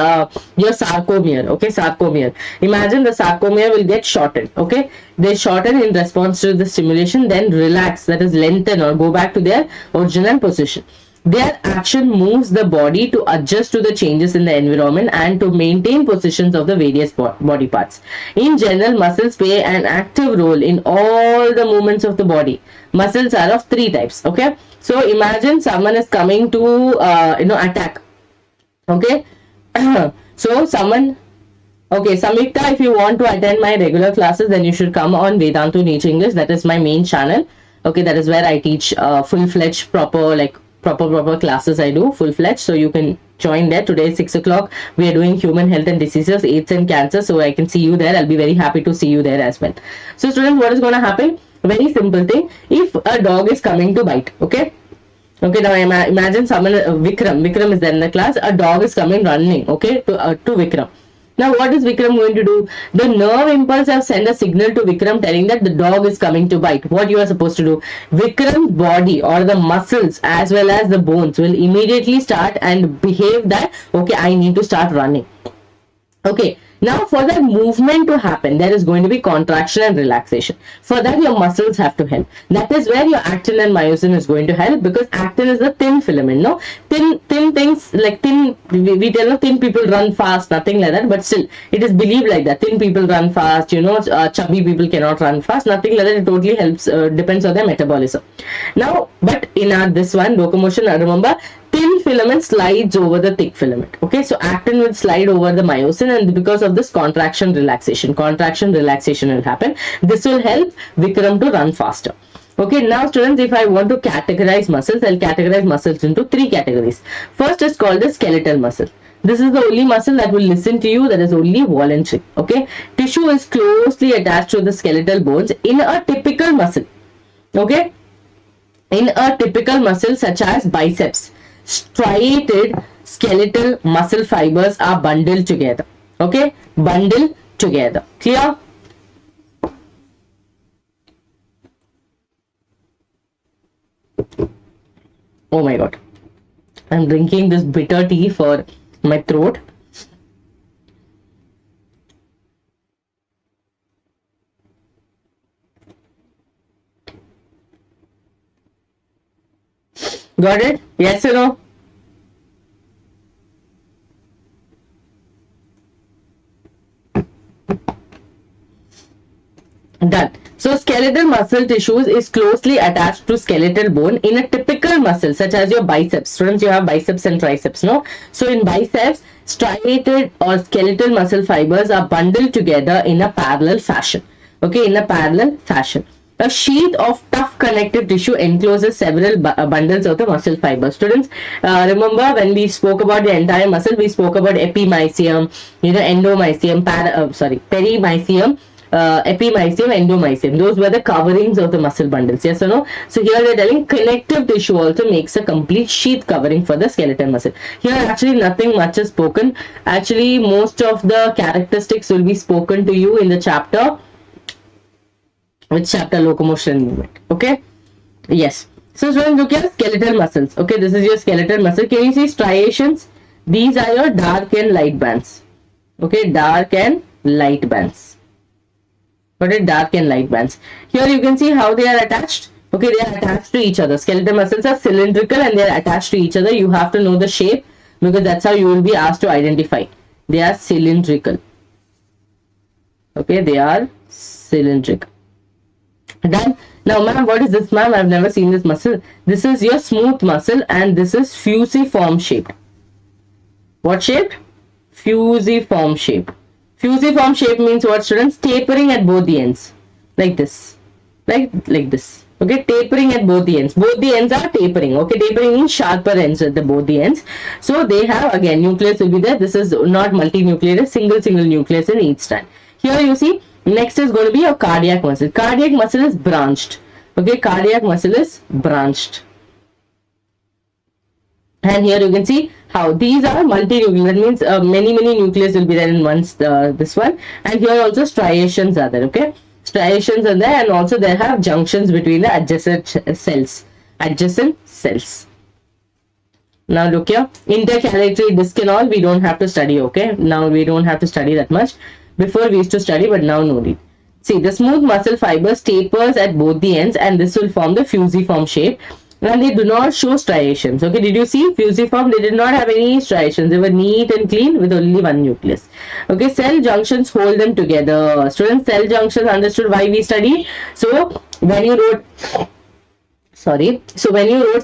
your sarcomere. Okay, sarcomere. Imagine the sarcomere will get shortened. Okay, they shorten in response to the stimulation, then relax, that is lengthen or go back to their original position. Their action moves the body to adjust to the changes in the environment and to maintain positions of the various body parts. In general, muscles play an active role in all the movements of the body. Muscles are of three types. Okay, so imagine someone is coming to attack. Okay, so someone. Okay, Samyukta, if you want to attend my regular classes, then you should come on Vedantu Niche English. That is my main channel. Okay, that is where I teach full-fledged proper classes. I do full-fledged, so you can join there. Today is 6 o'clock. We are doing human health and diseases, AIDS and cancer, so I can see you there. I'll be very happy to see you there as well. So students, what is going to happen? Very simple thing. If a dog is coming to bite, okay, now imagine someone, Vikram is there in the class. A dog is coming running, okay, to Vikram. Now, what is Vikram going to do? The nerve impulse have sent a signal to Vikram telling that the dog is coming to bite. What you are supposed to do? Vikram's body or the muscles as well as the bones will immediately start and behave that, okay, I need to start running. Okay. Now, for that movement to happen, there is going to be contraction and relaxation. For that, your muscles have to help. That is where your actin and myosin is going to help, because actin is the thin filament, no? Thin things, like thin, we tell no thin people run fast, nothing like that, but still, it is believed like that. Thin people run fast, chubby people cannot run fast, nothing like that. It totally helps, depends on their metabolism. Now, but in this one, locomotion, remember, thin filament slides over the thick filament. Okay, so actin will slide over the myosin, and because of this contraction relaxation will happen. This will help Vikram to run faster. Okay, now students, if I want to categorize muscles, I'll categorize muscles into three categories. First is called the skeletal muscle. This is the only muscle that will listen to you, that is only voluntary. Okay, tissue is closely attached to the skeletal bones in a typical muscle. Okay, in a typical muscle such as biceps, striated skeletal muscle fibers are bundled together. Okay, bundled together. Clear? Oh my god, I'm drinking this bitter tea for my throat. Got it? Yes or no? Done. So skeletal muscle tissues is closely attached to skeletal bone in a typical muscle such as your biceps. Students, you have biceps and triceps, no? So in biceps, striated or skeletal muscle fibers are bundled together in a parallel fashion. Okay, in a parallel fashion. A sheath of tough connective tissue encloses several bundles of the muscle fiber. Students, remember when we spoke about the entire muscle, we spoke about epimysium, endomysium, perimysium, epimysium, endomysium. Those were the coverings of the muscle bundles. Yes or no? So here they're telling connective tissue also makes a complete sheath covering for the skeletal muscle. Here actually nothing much is spoken. Actually, most of the characteristics will be spoken to you in the chapter. Which chapter? Locomotion movement. Okay. Yes. So students, look at skeletal muscles. Okay, this is your skeletal muscle. Can you see striations? These are your dark and light bands. Okay, dark and light bands. What is dark and light bands? Here you can see how they are attached. Okay, they are attached to each other. Skeletal muscles are cylindrical and they are attached to each other. You have to know the shape because that's how you will be asked to identify. They are cylindrical. Okay, they are cylindrical. Done. Now, ma'am, what is this, ma'am? I've never seen this muscle. This is your smooth muscle and this is fusiform shaped. What shaped? Fusiform shape. Fusiform shape means what, students? Tapering at both the ends. Like this. Like this. Okay, tapering at both the ends. Both the ends are tapering. Okay, tapering means sharper ends at both the ends. So they have, again, nucleus will be there. This is not multinuclear, single nucleus in each strand. Here you see, next is going to be your cardiac muscle. Cardiac muscle is branched. Okay, cardiac muscle is branched. And here you can see how these are multinuclear. That means many nucleus will be there in this one. And here also striations are there. Okay, striations are there, and also they have junctions between the adjacent cells. Now look here, intercalary disc and all we don't have to study. Okay, now we don't have to study that much. Before we used to study, but now no need. See, the smooth muscle fibers tapers at both the ends and this will form the fusiform shape, and they do not show striations. Okay, did you see fusiform? They did not have any striations. They were neat and clean with only one nucleus. Okay, cell junctions hold them together. Students, cell junctions, understood why we study? So when you wrote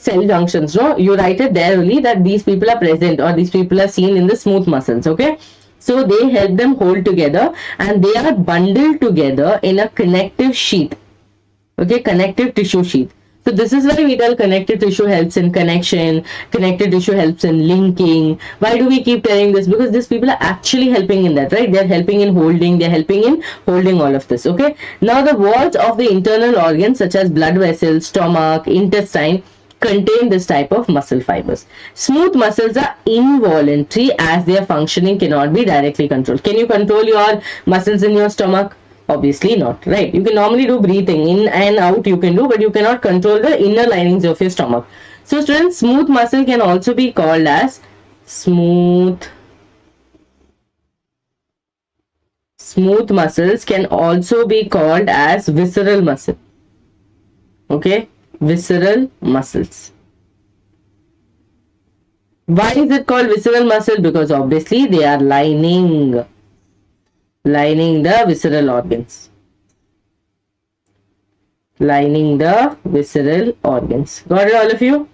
cell junctions, no, you write it there only that these people are present or these people are seen in the smooth muscles. Okay, so they help them hold together and they are bundled together in a connective sheath. Okay, connective tissue sheath. So this is why we tell connective tissue helps in connection, connective tissue helps in linking. Why do we keep telling this? Because these people are actually helping in that, right? They're helping in holding, they're helping in holding all of this. Okay, now the walls of the internal organs such as blood vessels, stomach, intestine contain this type of muscle fibers. Smooth muscles are involuntary as their functioning cannot be directly controlled. Can you control your muscles in your stomach? Obviously not, right? You can normally do breathing in and out, you can do, but you cannot control the inner linings of your stomach. So students, smooth muscle can also be called as smooth muscles can also be called as visceral muscle. Okay, visceral muscles. Why is it called visceral muscle? Because obviously they are lining the visceral organs. Lining the visceral organs. Got it, all of you?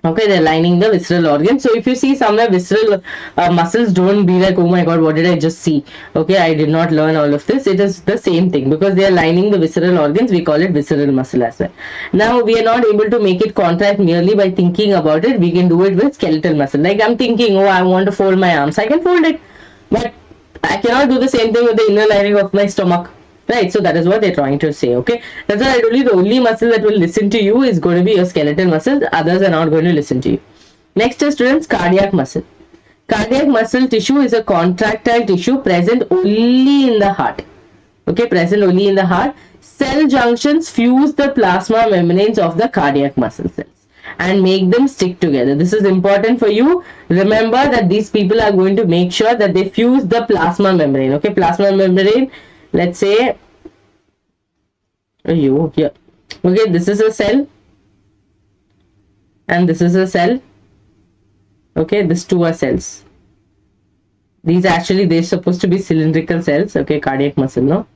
Okay, they're lining the visceral organs. So if you see somewhere visceral muscles, don't be like, oh my god, what did I just see? Okay, I did not learn all of this. It is the same thing because they are lining the visceral organs. We call it visceral muscle as well. Now we are not able to make it contract merely by thinking about it. We can do it with skeletal muscle. Like I'm thinking, oh, I want to fold my arms. I can fold it, but I cannot do the same thing with the inner lining of my stomach. Right, so that is what they're trying to say. Okay, that's why I told you the only muscle that will listen to you is going to be your skeletal muscle. The others are not going to listen to you. Next is, students, cardiac muscle. Cardiac muscle tissue is a contractile tissue present only in the heart. Okay, present only in the heart. Cell junctions fuse the plasma membranes of the cardiac muscle cells and make them stick together. This is important for you. Remember that these people are going to make sure that they fuse the plasma membrane. Okay, plasma membrane. Let's say you here. Okay, this is a cell and this is a cell. Okay, these two are cells. These actually, they're supposed to be cylindrical cells. Okay, cardiac muscle, no?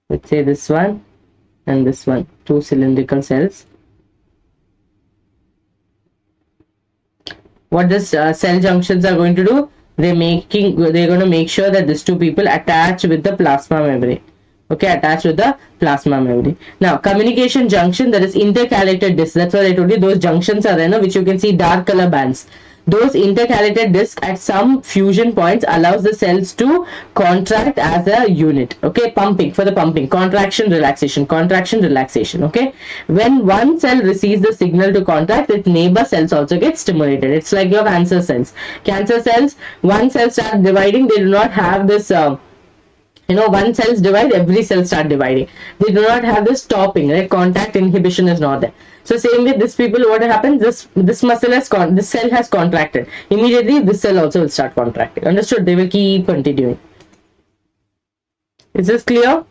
Let's say this one and this one, two cylindrical cells. What this cell junctions are going to do? They're going to make sure that these two people attach with the plasma membrane. okay, attached with the plasma membrane. Now communication junction, that is intercalated disc, that's what I told you, those junctions are there, no, which you can see dark color bands. Those intercalated discs at some fusion points allows the cells to contract as a unit, okay, pumping, for the pumping, contraction relaxation, okay. When one cell receives the signal to contract, its neighbor cells also get stimulated. It's like your cancer cells. Cancer cells, one cell starts dividing, they do not have this one cells divide, every cell start dividing. They do not have this stopping, right? Contact inhibition is not there. So same with this people, what happens, this muscle has this cell has contracted, immediately this cell also will start contracting. Understood? They will keep continuing. Is this clear?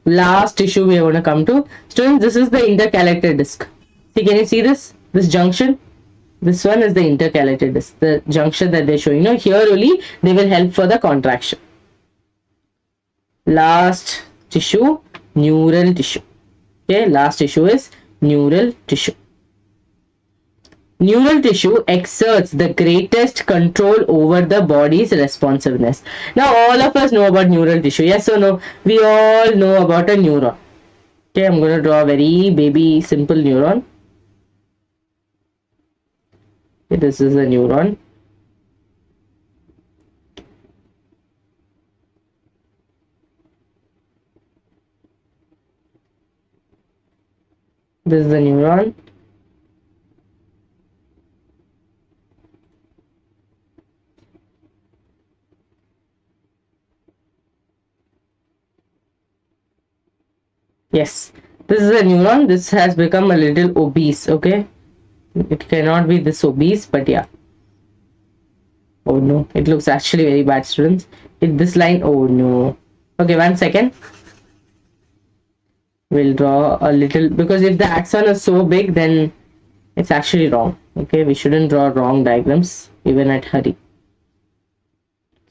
Last tissue we are going to come to. Students, this is the intercalated disc. See, can you see this junction? This one is the intercalated disc, the junction that they're showing. Here only they will help for the contraction. Last tissue, neural tissue. Okay, last tissue is neural tissue. Neural tissue exerts the greatest control over the body's responsiveness. Now all of us know about neural tissue, yes or no? We all know about a neuron. Okay, I'm going to draw a very baby simple neuron. Okay, this is a neuron. This is the neuron. Yes, this is a neuron. This has become a little obese, okay? It cannot be this obese, but yeah. Oh no, it looks actually very bad, students. This line, oh no. Okay, 1 second. We'll draw a little, because if the axon is so big, then it's actually wrong. Okay, we shouldn't draw wrong diagrams even at hurry.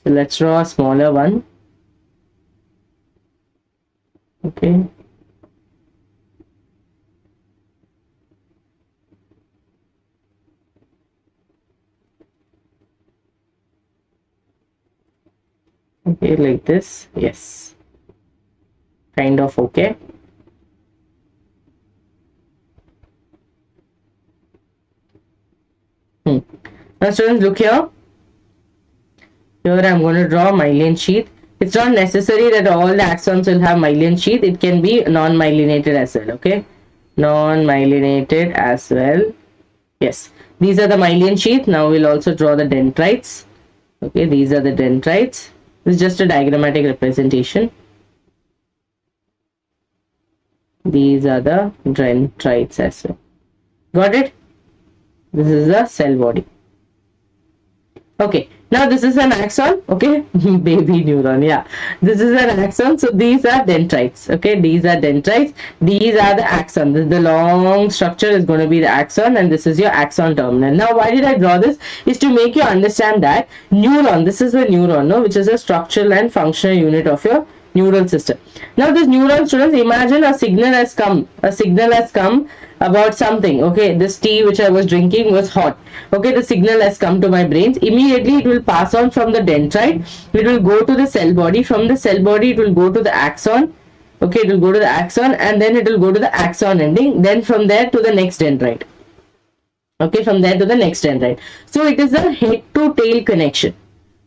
So let's draw a smaller one. Okay. Okay, like this. Yes, kind of okay. Now students, look here. Here I'm going to draw myelin sheath. It's not necessary that all the axons will have myelin sheath. It can be non-myelinated as well. Okay, non-myelinated as well. Yes, these are the myelin sheath. Now we'll also draw the dendrites. Okay, these are the dendrites. This is just a diagrammatic representation. These are the dendrites as well. Got it? This is the cell body. Okay, now this is an axon. Okay, baby neuron. Yeah, this is an axon. So these are dendrites. Okay, these are dendrites. These are the axon. This is the long structure is going to be the axon, and this is your axon terminal. Now, why did I draw this? Is to make you understand that neuron. This is the neuron, no, which is a structural and functional unit of your neural system. Now this neuron, students, imagine a signal has come. A signal has come about something. Okay, this tea which I was drinking was hot. Okay, the signal has come to my brains. Immediately it will pass on from the dendrite. It will go to the cell body. From the cell body it will go to the axon. Okay, it will go to the axon, and then it will go to the axon ending. Then from there to the next dendrite. Okay, from there to the next dendrite. So it is a head to tail connection.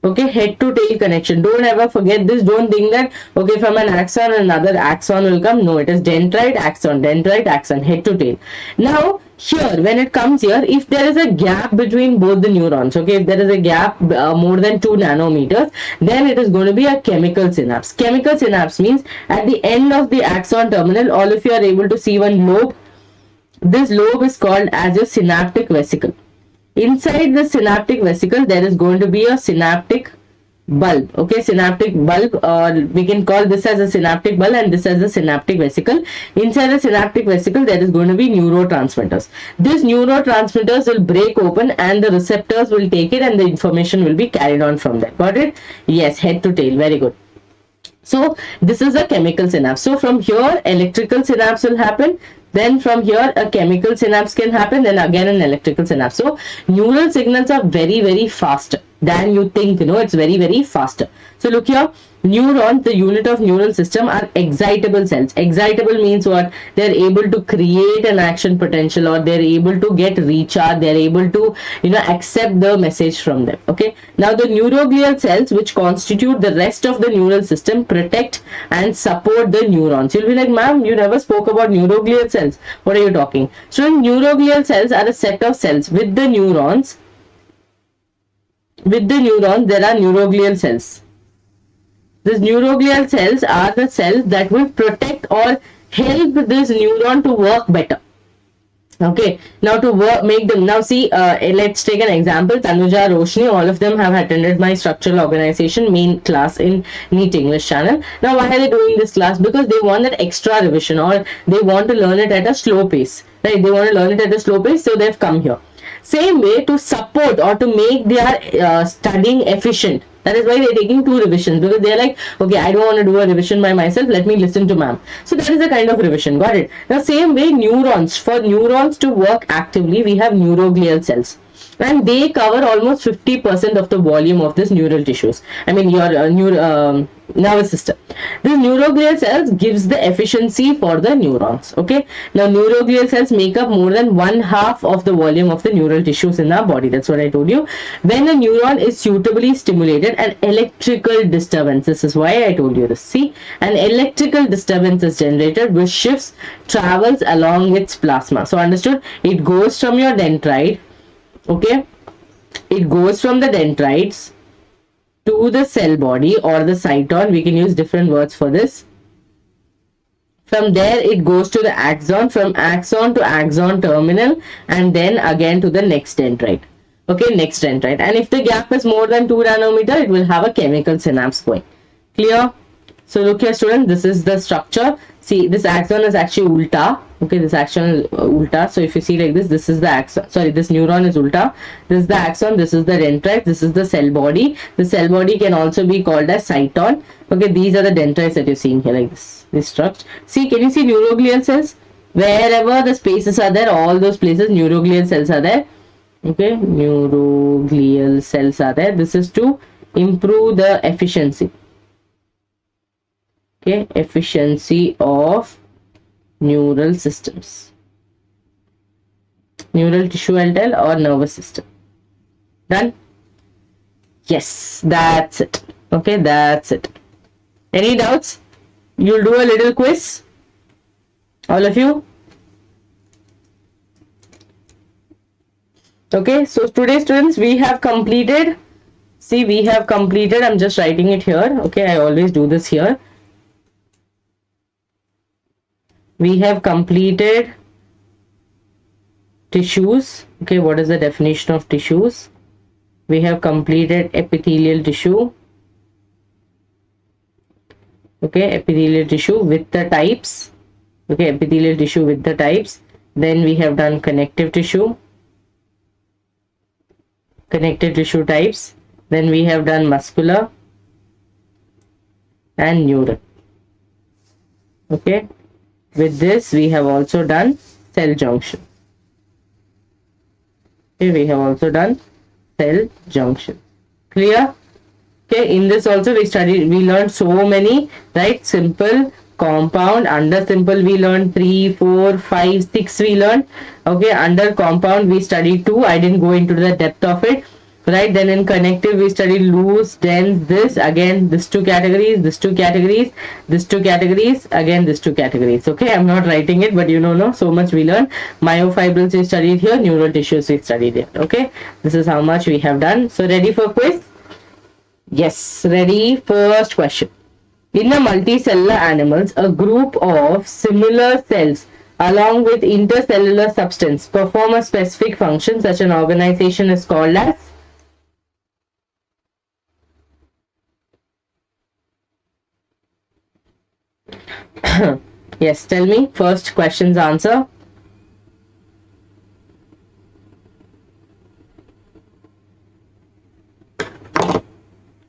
Okay, head to tail connection. Don't ever forget this. Don't think that, okay, from an axon another axon will come. No, it is dendrite, axon, head to tail. Now here, when it comes here, if there is a gap between both the neurons, okay, if there is a gap more than 2 nanometers, then it is going to be a chemical synapse. Chemical synapse means at the end of the axon terminal, all of you are able to see one lobe. This lobe is called as a synaptic vesicle. Inside the synaptic vesicle, there is going to be a synaptic bulb. Okay, synaptic bulb, we can call this as a synaptic bulb and this as a synaptic vesicle. Inside the synaptic vesicle, there is going to be neurotransmitters. These neurotransmitters will break open and the receptors will take it and the information will be carried on from there. Got it? Yes, head to tail. Very good. So this is a chemical synapse. So from here, electrical synapse will happen. Then from here a chemical synapse can happen, then again an electrical synapse. So neural signals are very, very fast. than you think. It's very, very faster. So look here, neurons, the unit of neural system, are excitable cells. Excitable means what? They're able to create an action potential, or they're able to get recharge, they're able to accept the message from them. Okay, now the neuroglial cells, which constitute the rest of the neural system, protect and support the neurons. You'll be like, ma'am, you never spoke about neuroglial cells, what are you talking? So neuroglial cells are a set of cells. With the neurons there are neuroglial cells. These neuroglial cells are the cells that will protect or help this neuron to work better. Okay, now to make them, now see, let's take an example. Tanuja, Roshni, all of them have attended my structural organization main class in NEET English channel. Now why are they doing this class? Because they want that extra revision, or they want to learn it at a slow pace, right? They want to learn it at a slow pace, so they've come here. Same way, to support or to make their studying efficient. That is why they're taking 2 revisions, because they're like, okay, I don't want to do a revision by myself, let me listen to ma'am. So that is a kind of revision. Got it? Now same way, neurons. For neurons to work actively, we have neuroglial cells, and they cover almost 50% of the volume of this neural tissues. I mean your nervous system. This neuroglial cells gives the efficiency for the neurons. Okay, now neuroglial cells make up more than 1/2 of the volume of the neural tissues in our body. That's what I told you. When a neuron is suitably stimulated, an electrical disturbance, this is why I told you this. See, an electrical disturbance is generated which shifts, travels along its plasma. So understood? It goes from your dendrite. Okay, it goes from the dendrites to the cell body or the cyton. We can use different words for this. From there it goes to the axon, from axon to axon terminal, and then again to the next dendrite. Okay, next dendrite. And if the gap is more than 2 nanometer, it will have a chemical synapse going. Clear? So look here students, this is the structure. See, this axon is actually ulta. Okay, this axon is ulta. So if you see like this, this is the axon. Sorry, this neuron is ulta. This is the axon. This is the dendrite. This is the cell body. The cell body can also be called as cyton. Okay, these are the dendrites that you're seeing here like this. This structure. See, can you see neuroglial cells? Wherever the spaces are there, all those places, neuroglial cells are there. Okay, neuroglial cells are there. This is to improve the efficiency. Okay, efficiency of neural systems, neural tissue I'll tell, or nervous system. Done? Yes, that's it. Okay, that's it. Any doubts? You'll do a little quiz, all of you. Okay, so today students, we have completed, see, we have completed, I'm just writing it here. Okay, I always do this here. We have completed tissues. Okay, what is the definition of tissues? We have completed epithelial tissue. Okay, epithelial tissue with the types. Okay, epithelial tissue with the types. Then we have done connective tissue. Connective tissue types. Then we have done muscular and neural. Okay. With this, we have also done cell junction. Okay, we have also done cell junction. Clear? Okay, in this also we learned so many, right? Simple, compound. Under simple we learned 3, 4, 5, 6 we learned. Okay, under compound we studied 2. I didn't go into the depth of it. Right, then in connective we studied loose, dense, this, again this 2 categories, this 2 categories, this 2 categories, again this 2 categories. Okay, I'm not writing it, but no, so much we learned. Myofibrils we studied here, neural tissues we studied here. Okay, this is how much we have done. So ready for quiz? Yes, ready. First question. In the multicellular animals, a group of similar cells along with intercellular substance perform a specific function. Such an organization is called as? Yes, tell me. First question's answer.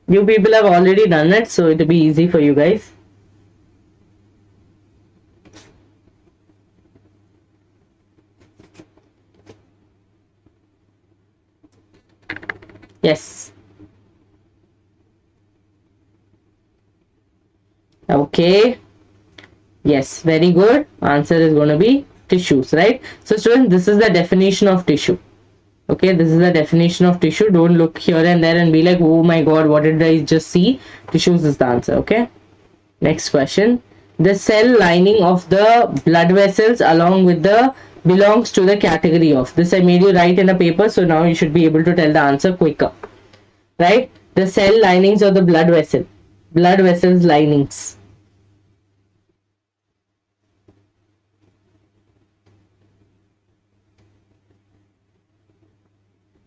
You people have already done it, so it'll be easy for you guys. Yes. Okay, yes, very good. Answer is going to be tissues, right? So students, this is the definition of tissue. Okay, this is the definition of tissue. Don't look here and there and be like, oh my god, what did I just see? Tissues is the answer. Okay, next question. The cell lining of the blood vessels along with the belongs to the category of. This I made you write in a paper, so now you should be able to tell the answer quicker, right? The cell linings of the blood vessels linings.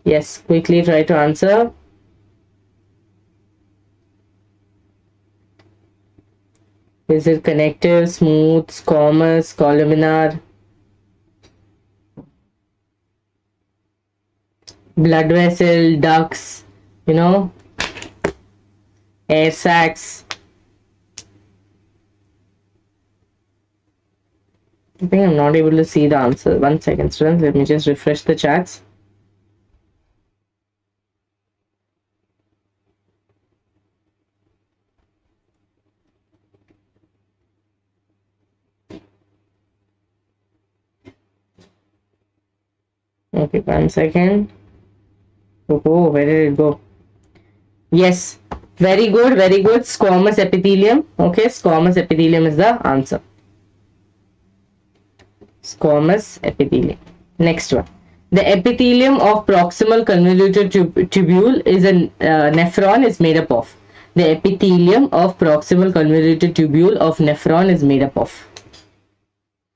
Yes, quickly try to answer. Is it connective, smooth, squamous, columnar? Blood vessel, ducts, you know, air sacs. I think I'm not able to see the answer. 1 second, students. Let me just refresh the chats. Okay, 1 second. Oh, where did it go? Yes, very good, very good. Squamous epithelium. Okay, squamous epithelium is the answer. Squamous epithelium. Next one. The epithelium of proximal convoluted tubule is a nephron is made up of. The epithelium of proximal convoluted tubule of nephron is made up of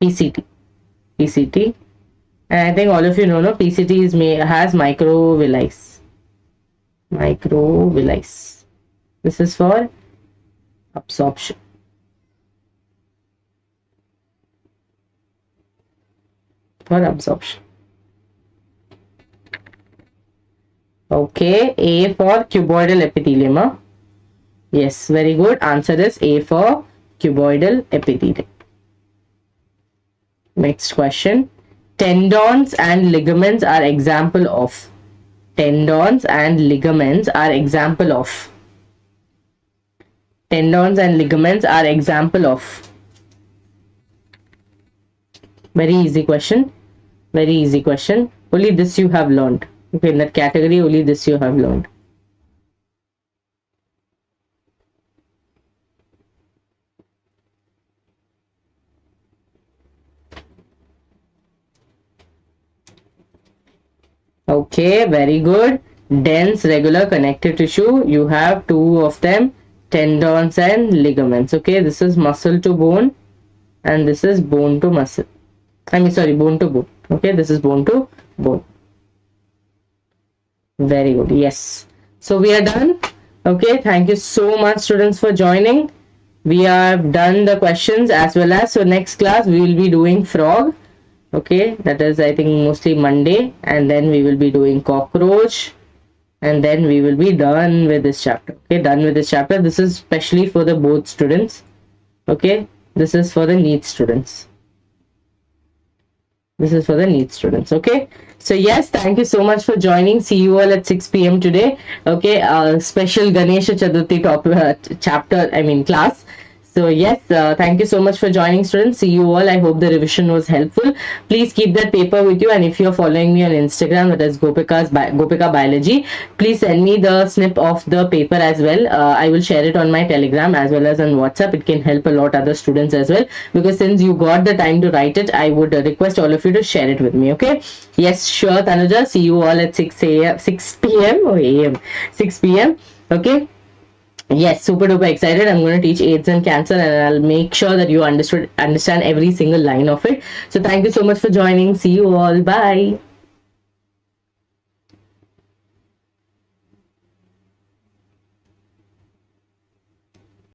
PCT. PCT. And I think all of you know, PCT is has microvilli. Microvilli. This is for absorption. For absorption. Okay, A for cuboidal epithelium. Huh? Yes, very good. Answer is A for cuboidal epithelium. Next question. Tendons and ligaments are example of. Tendons and ligaments are example of. Tendons and ligaments are example of. Very easy question. Very easy question. Only this you have learned. Okay, in that category, only this you have learned. Okay, very good. Dense regular connective tissue. You have two of them, tendons and ligaments. Okay, this is muscle to bone and this is bone to muscle. Bone to bone. Okay, this is bone to bone. Very good. Yes. So we are done. Okay, thank you so much, students, for joining. We have done the questions as well as, so next class we will be doing frog. Okay, that is I think mostly Monday, and then we will be doing cockroach, and then we will be done with this chapter. Okay, done with this chapter. This is especially for the board students. Okay, this is for the NEET students. This is for the NEET students. Okay, so yes, thank you so much for joining. See you all at 6 p.m. today. Okay, special Ganesha Chaturthi class. So yes, thank you so much for joining, students. See you all. I hope the revision was helpful. Please keep that paper with you, and if you're following me on Instagram, that is Gopika Biology, please send me the snip of the paper as well. I will share it on my Telegram as well as on WhatsApp. It can help a lot other students as well, because since you got the time to write it, I would request all of you to share it with me. Okay, yes, sure, Tanuja. See you all at 6 p.m. or a.m. 6 p.m. Okay. Yes, super duper excited. I'm going to teach AIDS and cancer, and I'll make sure that you understand every single line of it. So thank you so much for joining. See you all. Bye.